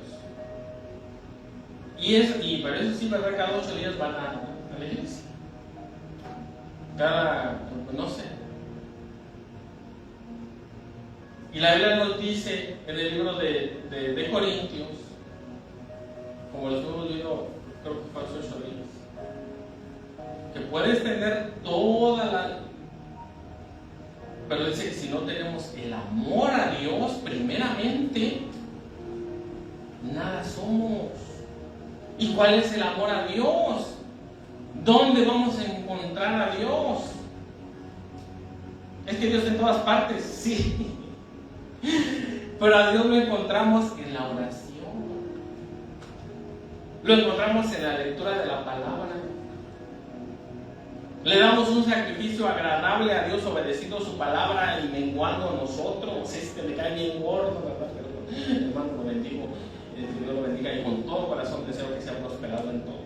Pero eso sí, ¿verdad? Cada 8 días van a la iglesia. No sé. Y la Biblia nos dice en el libro de Corintios, como lo estuvimos viendo, creo que fue hace 8 días, que puedes tener toda la... Pero dice que si no tenemos el amor a Dios, primeramente, nada somos. ¿Y cuál es el amor a Dios? ¿Dónde vamos a encontrar a Dios? Es que Dios está en todas partes, sí. Pero a Dios lo encontramos en la oración. Lo encontramos en la lectura de la palabra. Le damos un sacrificio agradable a Dios, obedeciendo su palabra y menguando a nosotros. Me cae bien gordo, ¿verdad? Pero hermano, lo bendigo. Que Dios lo bendiga y con todo corazón deseo que sea prosperado en todo.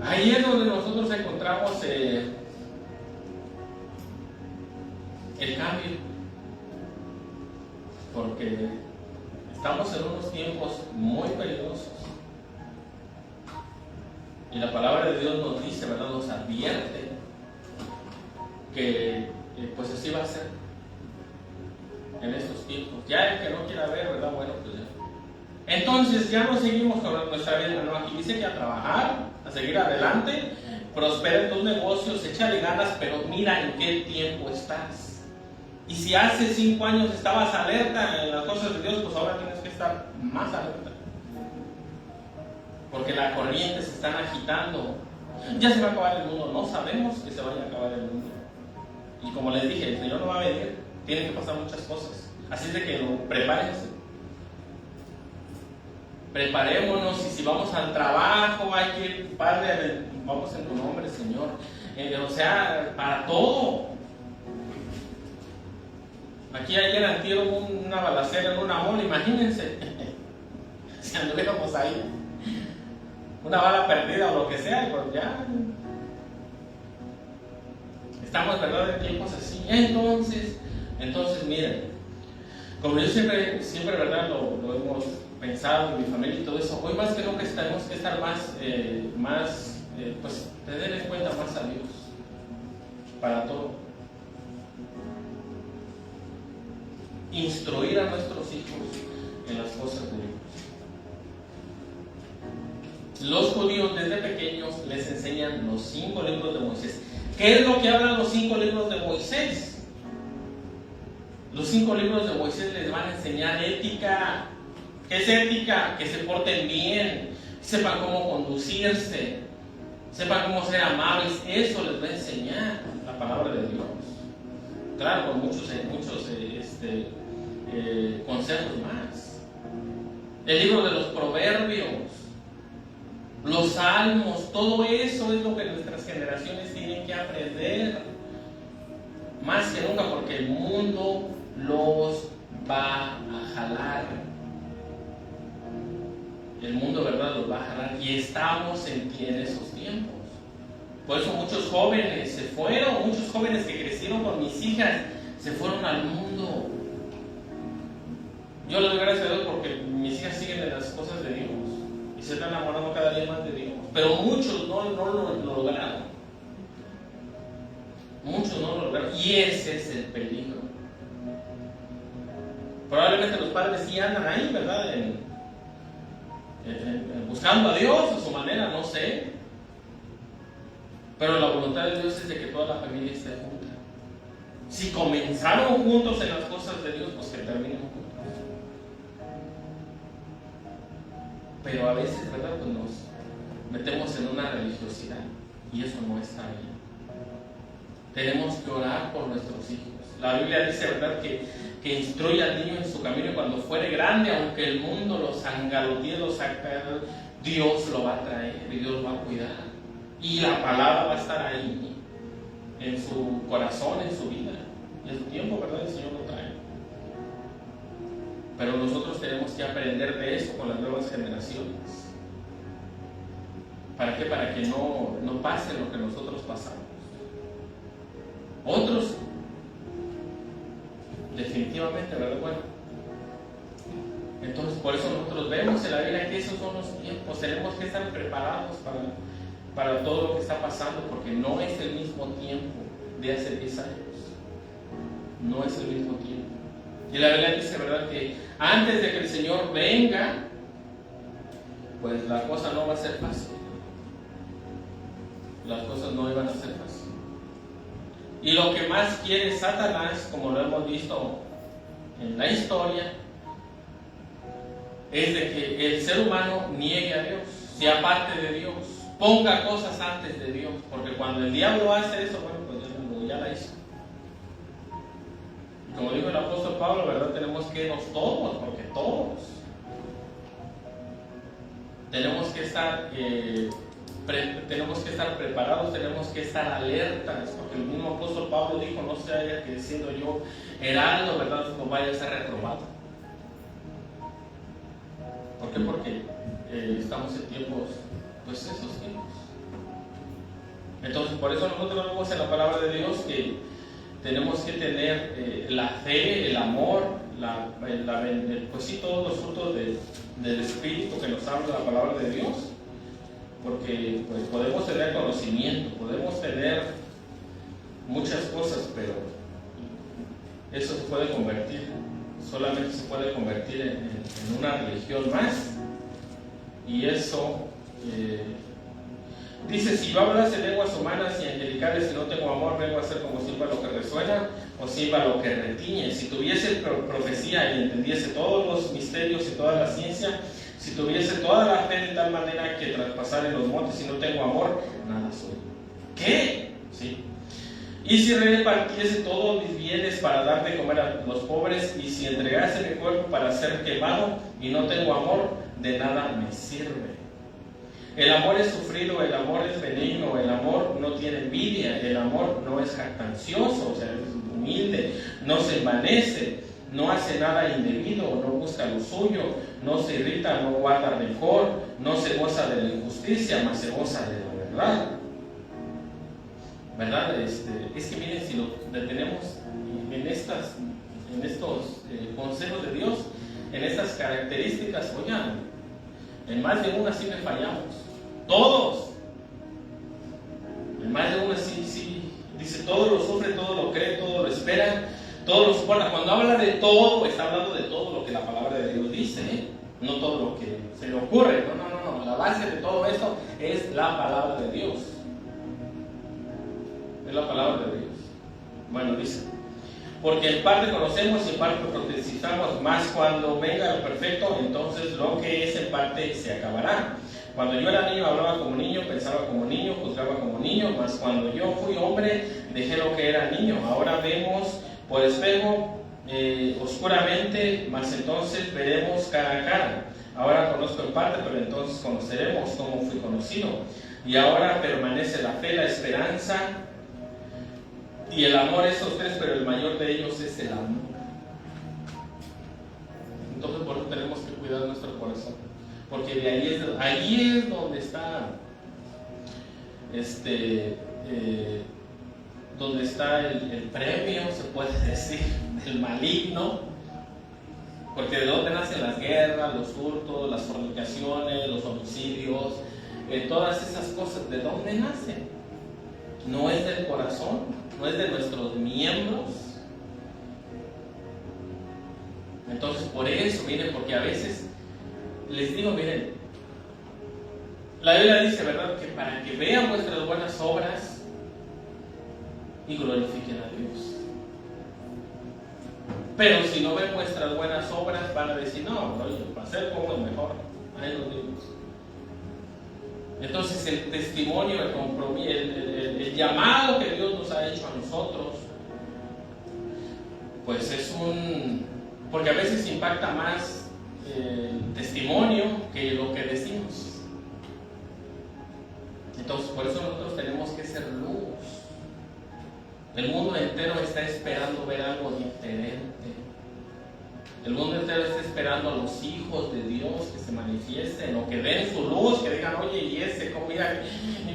Ahí es donde nosotros encontramos el cambio, porque estamos en unos tiempos muy peligrosos y la palabra de Dios nos dice, ¿verdad?, nos advierte que pues así va a ser en estos tiempos. Ya el que no quiera ver, ¿verdad? Bueno, pues ya. Entonces ya no seguimos con nuestra vida, no. Aquí dice que a trabajar, a seguir adelante, prospera en tus negocios, échale ganas, pero mira en qué tiempo estás. Y si hace 5 años estabas alerta en las cosas de Dios, pues ahora tienes que estar más alerta. Porque las corrientes se están agitando. Ya se va a acabar el mundo, no sabemos que se vaya a acabar el mundo. Y como les dije, el Señor no va a venir. Tienen que pasar muchas cosas. Así es de que prepárense. Preparémonos, y si vamos al trabajo, hay que ir, Padre, vamos en tu nombre, Señor. O sea, para todo. Aquí ayer antier hubo una balacera en una mall, imagínense. Si anduviéramos ahí. Una bala perdida o lo que sea, pues ya. Estamos, ¿verdad?, en tiempos así. Entonces, miren, como yo siempre ¿verdad?, lo hemos pensado en mi familia y todo eso, hoy más que nunca tenemos que estar pues tener en cuenta más a Dios para todo. Instruir a nuestros hijos en las cosas de Dios. Los judíos desde pequeños les enseñan los 5 libros de Moisés. ¿Qué es lo que hablan los 5 libros de Moisés? Los 5 libros de Moisés les van a enseñar ética. ¿Qué es ética? Que se porten bien, sepan cómo conducirse, sepan cómo ser amables. Eso les va a enseñar la palabra de Dios. claro, con muchos consejos más. El libro de los Proverbios, los Salmos, todo eso es lo que nuestras generaciones tienen que aprender. Más que nunca, porque el mundo los va a jalar. El mundo, ¿verdad?, los va a jalar. Y estamos en esos tiempos. Por eso muchos jóvenes se fueron, muchos jóvenes que crecieron con mis hijas, se fueron al mundo. Yo les doy gracias a Dios porque mis hijas siguen en las cosas de Dios y se están enamorando cada día más de Dios. Pero muchos no lo lograron. Muchos no lo lograron. Y ese es el peligro. Probablemente los padres sí andan ahí, ¿verdad? Buscando a Dios a su manera, no sé. Pero la voluntad de Dios es de que toda la familia esté junta. Si comenzaron juntos en las cosas de Dios, pues que terminen juntos. Pero a veces, ¿verdad?, pues nos metemos en una religiosidad y eso no está bien. Tenemos que orar por nuestros hijos. La Biblia dice, ¿verdad?, que instruye al niño en su camino y cuando fuere grande, aunque el mundo los angalotee, los saque, Dios lo va a traer y Dios lo va a cuidar. Y la palabra va a estar ahí, en su corazón, en su vida. Y en su tiempo, ¿verdad?, el Señor lo trae. Pero nosotros tenemos que aprender de eso con las nuevas generaciones. ¿Para qué? Para que no pase lo que nosotros pasamos. Otros, definitivamente, ¿verdad? Bueno, entonces por eso nosotros vemos en la Biblia que esos son los tiempos. Tenemos que estar preparados para todo lo que está pasando, porque no es el mismo tiempo de hace 10 años. No es el mismo tiempo. Y la Biblia dice, ¿verdad?, que antes de que el Señor venga, pues la cosa no va a ser fácil. Las cosas no iban a ser fácil. Y lo que más quiere Satanás, como lo hemos visto en la historia, es de que el ser humano niegue a Dios, se aparte de Dios, ponga cosas antes de Dios, porque cuando el diablo hace eso, bueno, pues ya la hizo. Como dijo el apóstol Pablo, ¿verdad?, tenemos que irnos todos, porque todos tenemos que estar preparados, tenemos que estar alertas, porque el mismo apóstol Pablo dijo, no sea que siendo yo heraldo, ¿verdad?, no vaya a ser reprobado. ¿Por qué? Porque estamos en tiempos, pues esos tiempos. Entonces, por eso nosotros vemos en la palabra de Dios que tenemos que tener la fe, el amor, pues sí, todos los frutos del Espíritu que nos habla la palabra de Dios, porque pues podemos tener conocimiento, podemos tener muchas cosas, pero eso se puede convertir, solamente se puede convertir en una religión más, y eso dice, si yo hablase lenguas humanas y angelicales y no tengo amor, vengo a ser como címbalo que resuena o címbalo que retiñe. Si tuviese profecía y entendiese todos los misterios y toda la ciencia, si tuviese toda la fe de tal manera que traspasare los montes y no tengo amor, nada soy. ¿Qué? ¿Sí? Y si repartiese todos mis bienes para dar de comer a los pobres, y si entregase mi cuerpo para ser quemado y no tengo amor, de nada me sirve. El amor es sufrido, el amor es benigno, el amor no tiene envidia, el amor no es jactancioso, o sea, es humilde, no se envanece, no hace nada indebido, no busca lo suyo, no se irrita, no guarda rencor, no se goza de la injusticia, mas se goza de la verdad. ¿Verdad? Es que miren, si lo detenemos en estos consejos de Dios, en estas características, oigan, en más de una sí me fallamos. Todos. En más de una sí. Dice, todo lo sufre, todo lo cree, todo lo espera, todo lo soporta. Cuando habla de todo, está hablando de todo lo que la palabra de Dios dice, ¿eh? No todo lo que se le ocurre. No. La base de todo esto es la palabra de Dios. Es la palabra de Dios. Bueno, dice, porque en parte conocemos y en parte profetizamos, más cuando venga lo perfecto, entonces lo que es en parte se acabará. Cuando yo era niño hablaba como niño, pensaba como niño, juzgaba como niño, mas cuando yo fui hombre dejé lo que era niño. Ahora vemos por espejo, oscuramente, mas entonces veremos cara a cara. Ahora conozco en parte, pero entonces conoceremos como fui conocido. Y ahora permanece la fe, la esperanza y el amor, esos tres, pero el mayor de ellos es el amor. Entonces por eso tenemos que cuidar nuestro corazón, porque de ahí es donde está donde está el premio, se puede decir, del maligno. Porque de dónde nacen las guerras, los hurtos, las fornicaciones, los homicidios, todas esas cosas, ¿de dónde nacen? No es del corazón, no es de nuestros miembros. Entonces por eso, miren, porque a veces les digo, miren, la Biblia dice, ¿verdad?, que para que vean vuestras buenas obras y glorifiquen a Dios. Pero si no ven vuestras buenas obras, van a decir, no, oye, para ser como es mejor. Ahí lo digo. Entonces el testimonio, el compromiso, el llamado que Dios nos ha hecho a nosotros, pues es porque a veces impacta más el testimonio que lo que decimos. Entonces por eso nosotros tenemos que ser luz. El mundo entero está esperando ver algo diferente. El mundo entero está esperando a los hijos de Dios que se manifiesten o que den su luz, que digan, oye, ¿y ese cómo mira?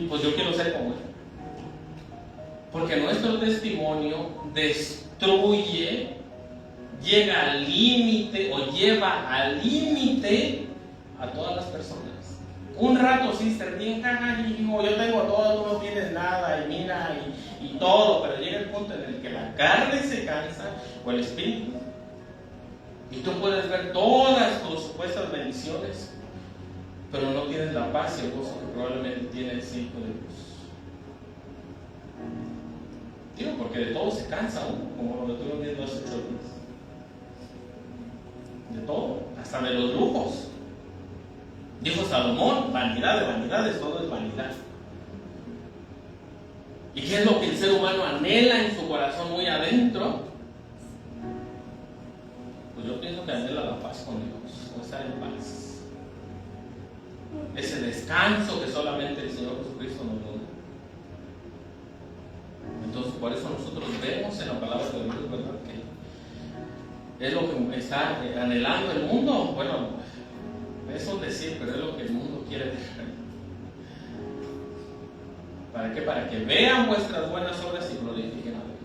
Pues yo quiero ser como él. Porque nuestro testimonio destruye, llega al límite o lleva al límite a todas las personas. Un rato sí se ríen, hijo, yo tengo todo, tú no tienes nada, y mira, y todo, pero llega el punto en el que la carne se cansa o el espíritu, y tú puedes ver todas tus supuestas bendiciones, pero no tienes la paz y el gozo que probablemente tiene el Hijo de Dios. Digo, porque de todo se cansa uno, como lo estuvimos viendo hace 8 días. De todo, hasta de los lujos. Dijo Salomón, vanidad de vanidades, todo es vanidad. ¿Y qué es lo que el ser humano anhela en su corazón muy adentro? Pues yo pienso que anhela la paz con Dios, o estar en paz. Ese descanso que solamente el Señor Jesucristo nos da. Entonces por eso nosotros vemos en la palabra de Dios, ¿verdad?, que es lo que está anhelando el mundo. Bueno, eso es decir, pero es lo que el mundo quiere ver. ¿Para qué? Para que vean vuestras buenas obras y glorifiquen a Dios.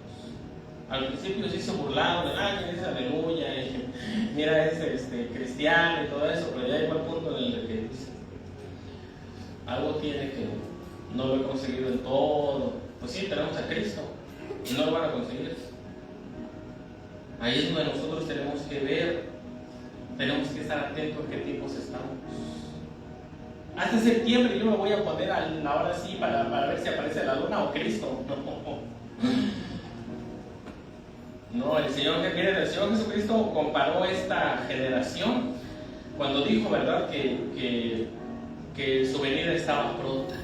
Al principio sí se burlaron de que dice aleluya, y mira, es cristiano y todo eso, pero ya llegó al punto en el que dice, algo tiene que no lo he conseguido en todo. Pues sí, tenemos a Cristo y no lo van a conseguir. Ahí es donde nosotros tenemos que ver, tenemos que estar atentos a qué tiempos estamos. Hasta septiembre yo me voy a poner ahora sí para ver si aparece la luna o Cristo. No, el Señor Jesucristo comparó esta generación cuando dijo, ¿verdad?, que su venida estaba pronta.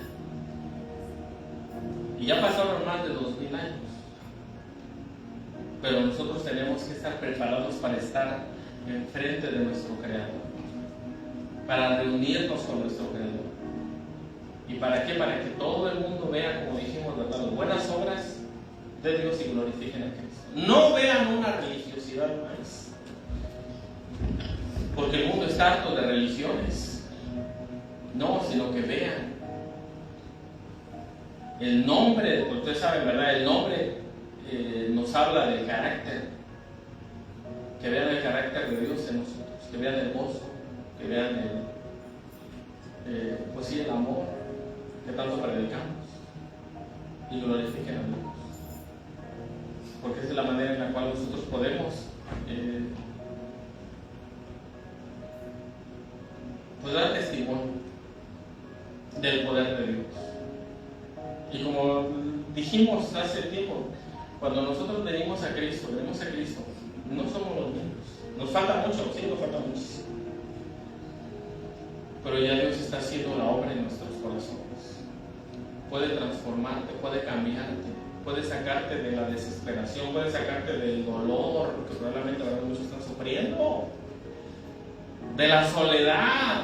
Y ya pasaron más de 2000 años. Pero nosotros tenemos que estar preparados para estar enfrente de nuestro Creador, para reunirnos con nuestro Creador. ¿Y para qué? Para que todo el mundo vea, como dijimos, ¿verdad?, las buenas obras de Dios y glorifiquen a Cristo. No vean una religiosidad más, porque el mundo está harto de religiones. No, sino que vean el nombre. Ustedes saben, ¿verdad?, el nombre nos habla del carácter. Que vean el carácter de Dios en nosotros, que vean el gozo, que vean pues sí, el amor que tanto predicamos, y glorifiquen a Dios, porque esa es la manera en la cual nosotros podemos pues dar testimonio del poder de Dios. Y como dijimos hace tiempo, cuando nosotros venimos a Cristo, no somos los mismos. Nos falta mucho, sí, nos falta mucho. Pero ya Dios está haciendo la obra en nuestros corazones. Puede transformarte, puede cambiarte. puede sacarte de la desesperación, puede sacarte del dolor, porque probablemente ahora muchos están sufriendo, de la soledad,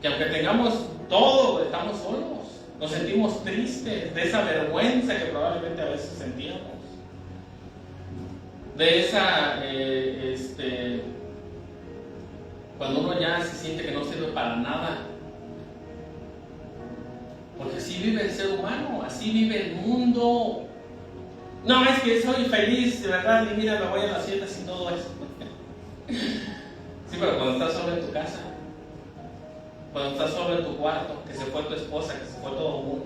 que aunque tengamos todo, estamos solos, nos sentimos tristes, de esa vergüenza que probablemente a veces sentíamos, de esa, cuando uno ya se siente que no sirve para nada. Porque así vive el ser humano, así vive el mundo. No, es que soy feliz, de verdad, y mira, me voy a las fiestas y todo eso. Sí, pero cuando estás solo en tu casa, cuando estás solo en tu cuarto, que se fue tu esposa, que se fue todo el mundo,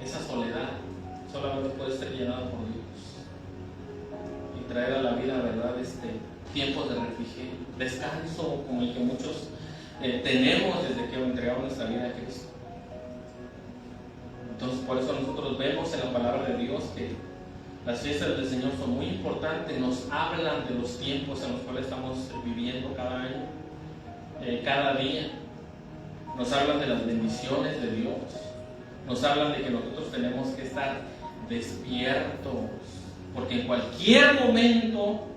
esa soledad solamente puede ser llenada por Dios y traer a la vida, ¿verdad?, tiempos de refrigerio, descanso como el que muchos tenemos desde que entregamos nuestra vida a Cristo. Entonces, por eso nosotros vemos en la palabra de Dios que las fiestas del Señor son muy importantes, nos hablan de los tiempos en los cuales estamos viviendo cada año, cada día, nos hablan de las bendiciones de Dios, nos hablan de que nosotros tenemos que estar despiertos, porque en cualquier momento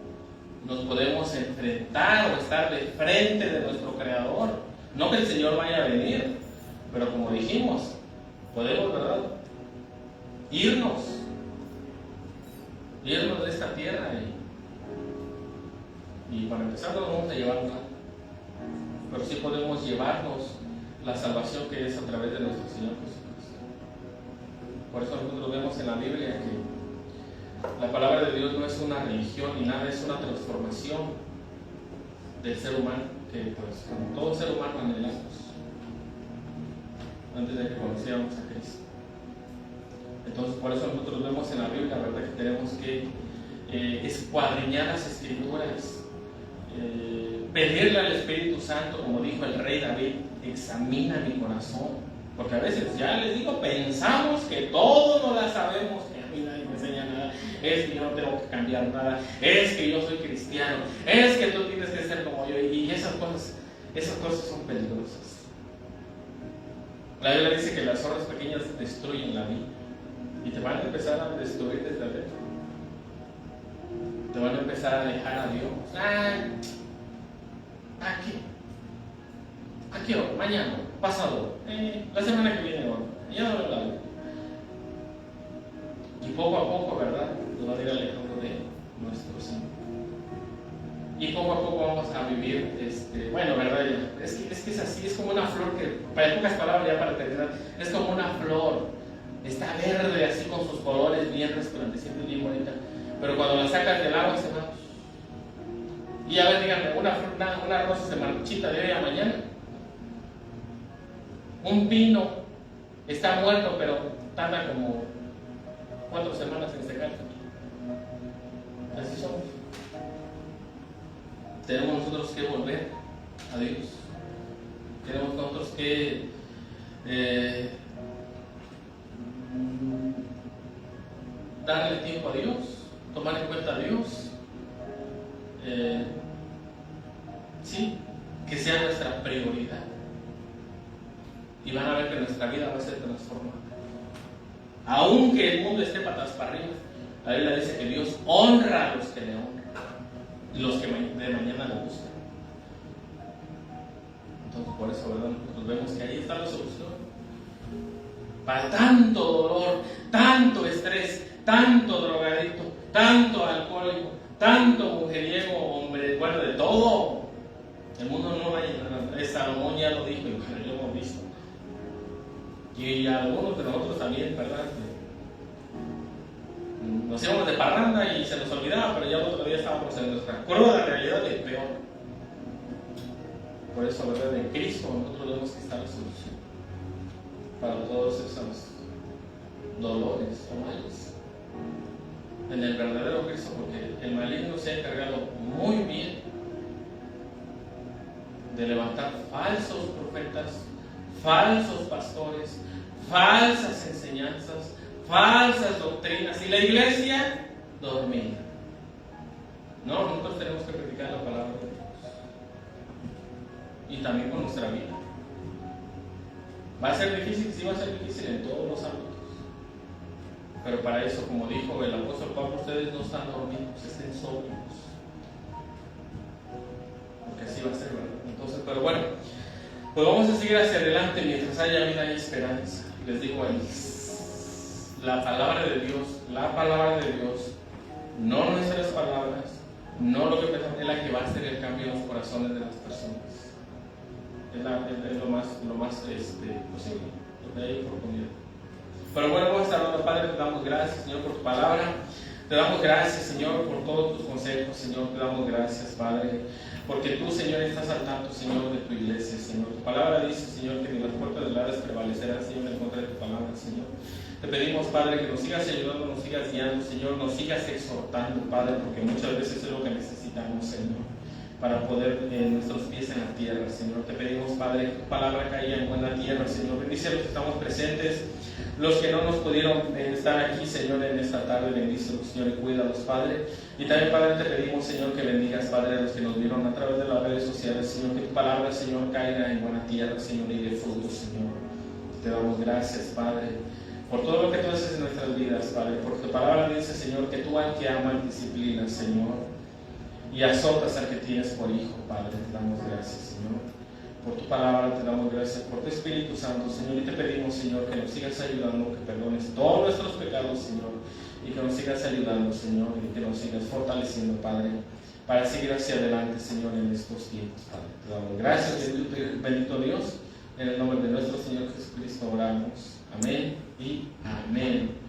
nos podemos enfrentar o estar de frente de nuestro Creador. No que el Señor vaya a venir, pero como dijimos, podemos, ¿verdad?, irnos de esta tierra y para empezar no nos vamos a llevar nada, pero sí podemos llevarnos la salvación que es a través de nuestro Señor Jesucristo. Por eso nosotros vemos en la Biblia que la palabra de Dios no es una religión ni nada, es una transformación del ser humano, que pues como todo ser humano anhelamos antes de que conociéramos a Cristo. Entonces por eso nosotros vemos en la Biblia, ¿verdad?, que tenemos que escuadriñar las Escrituras, pedirle al Espíritu Santo, como dijo el rey David, examina mi corazón, porque a veces, ya les digo, pensamos que todo no la sabemos, que a mí nadie me enseña nada, es que yo no tengo que cambiar nada, es que yo soy cristiano, es que tú tienes que ser como yo, y esas cosas son peligrosas. La Biblia dice que las zorras pequeñas destruyen la vida y te van a empezar a destruir desde adentro, te van a empezar a alejar a Dios. Aquí o mañana, pasado, la semana que viene, ya no lo hago. Y poco a poco, ¿verdad?, nos van a ir alejando de nuestro Señor. Y poco a poco vamos a vivir, ¿verdad? Es que es así, es como una flor que, para pocas palabras ya para terminar, es como una flor, está verde así con sus colores bien resplandecientes, bien bonita, pero cuando la sacas del agua se va. Y a ver, díganme, una rosa se marchita de hoy a mañana. Un pino está muerto, pero tarda como 4 semanas en secarse. Así somos. Tenemos nosotros que volver a Dios. Tenemos nosotros que darle tiempo a Dios, tomar en cuenta a Dios. Sí, que sea nuestra prioridad. Y van a ver que nuestra vida va a ser transformada. Aunque el mundo esté patas para arriba, la Biblia dice que Dios honra a los que le honran, los que de mañana le buscan. Entonces, por eso, ¿verdad?, nosotros vemos que ahí está la solución. Para tanto dolor, tanto estrés, tanto drogadicto, tanto alcohólico, tanto mujeriego, hombre, bueno, de todo. El mundo no hay nada. Salomón ya lo dijo y lo hemos visto. Y algunos de nosotros también, ¿verdad?, nos íbamos de parranda y se nos olvidaba, pero ya el otro día estábamos en nuestra cruda realidad y peor. Por eso, ¿verdad?, en Cristo nosotros vemos que está la solución para todos esos dolores o males. En el verdadero Cristo, porque el maligno se ha encargado muy bien de levantar falsos profetas, falsos pastores, falsas enseñanzas, falsas doctrinas, y la iglesia dormida. No, nosotros tenemos que predicar la palabra de Dios y también con nuestra vida. ¿Va a ser difícil? Sí, va a ser difícil en todos los ámbitos. Pero para eso, como dijo el apóstol Pablo, ustedes no están dormidos, estén sobrios. Porque así va a ser, ¿verdad? Entonces, pero bueno, pues vamos a seguir hacia adelante mientras haya vida y esperanza. Les digo ahí, la palabra de Dios, no nuestras palabras, no lo que pensamos, es la que va a hacer el cambio en los corazones de las personas. Es lo más posible, lo que hay oportunidad. Pero bueno, vamos a estar hablando, Padre, te damos gracias, Señor, por tu palabra. Te damos gracias, Señor, por todos tus consejos, Señor. Te damos gracias, Padre, porque tú, Señor, estás al tanto, Señor, de tu iglesia, Señor. Tu palabra dice, Señor, que ni las puertas del Hades prevalecerán, Señor, en contra de tu palabra, Señor. Te pedimos, Padre, que nos sigas ayudando, nos sigas guiando, Señor, nos sigas exhortando, Padre, porque muchas veces es lo que necesitamos, Señor, para poder nuestros pies en la tierra, Señor. Te pedimos, Padre, que tu palabra caiga en buena tierra, Señor. Bendice a los que estamos presentes, los que no nos pudieron estar aquí, Señor, en esta tarde. Bendícelos, Señor, y cuídalos, Padre. Y también, Padre, te pedimos, Señor, que bendigas, Padre, a los que nos vieron a través de las redes sociales, Señor, que tu palabra, Señor, caiga en buena tierra, Señor, y dé fruto, Señor. Te damos gracias, Padre, por todo lo que tú haces en nuestras vidas, Padre, porque tu palabra dice, Señor, que tú al que ama disciplinas, Señor, y azotas al que tienes por hijo, Padre. Te damos gracias, Señor, por tu palabra. Te damos gracias por tu Espíritu Santo, Señor, y te pedimos, Señor, que nos sigas ayudando, que perdones todos nuestros pecados, Señor, y que nos sigas ayudando, Señor, y que nos sigas fortaleciendo, Padre, para seguir hacia adelante, Señor, en estos tiempos, Padre. Te damos gracias, bendito Dios, en el nombre de nuestro Señor Jesucristo oramos. Amén y amén.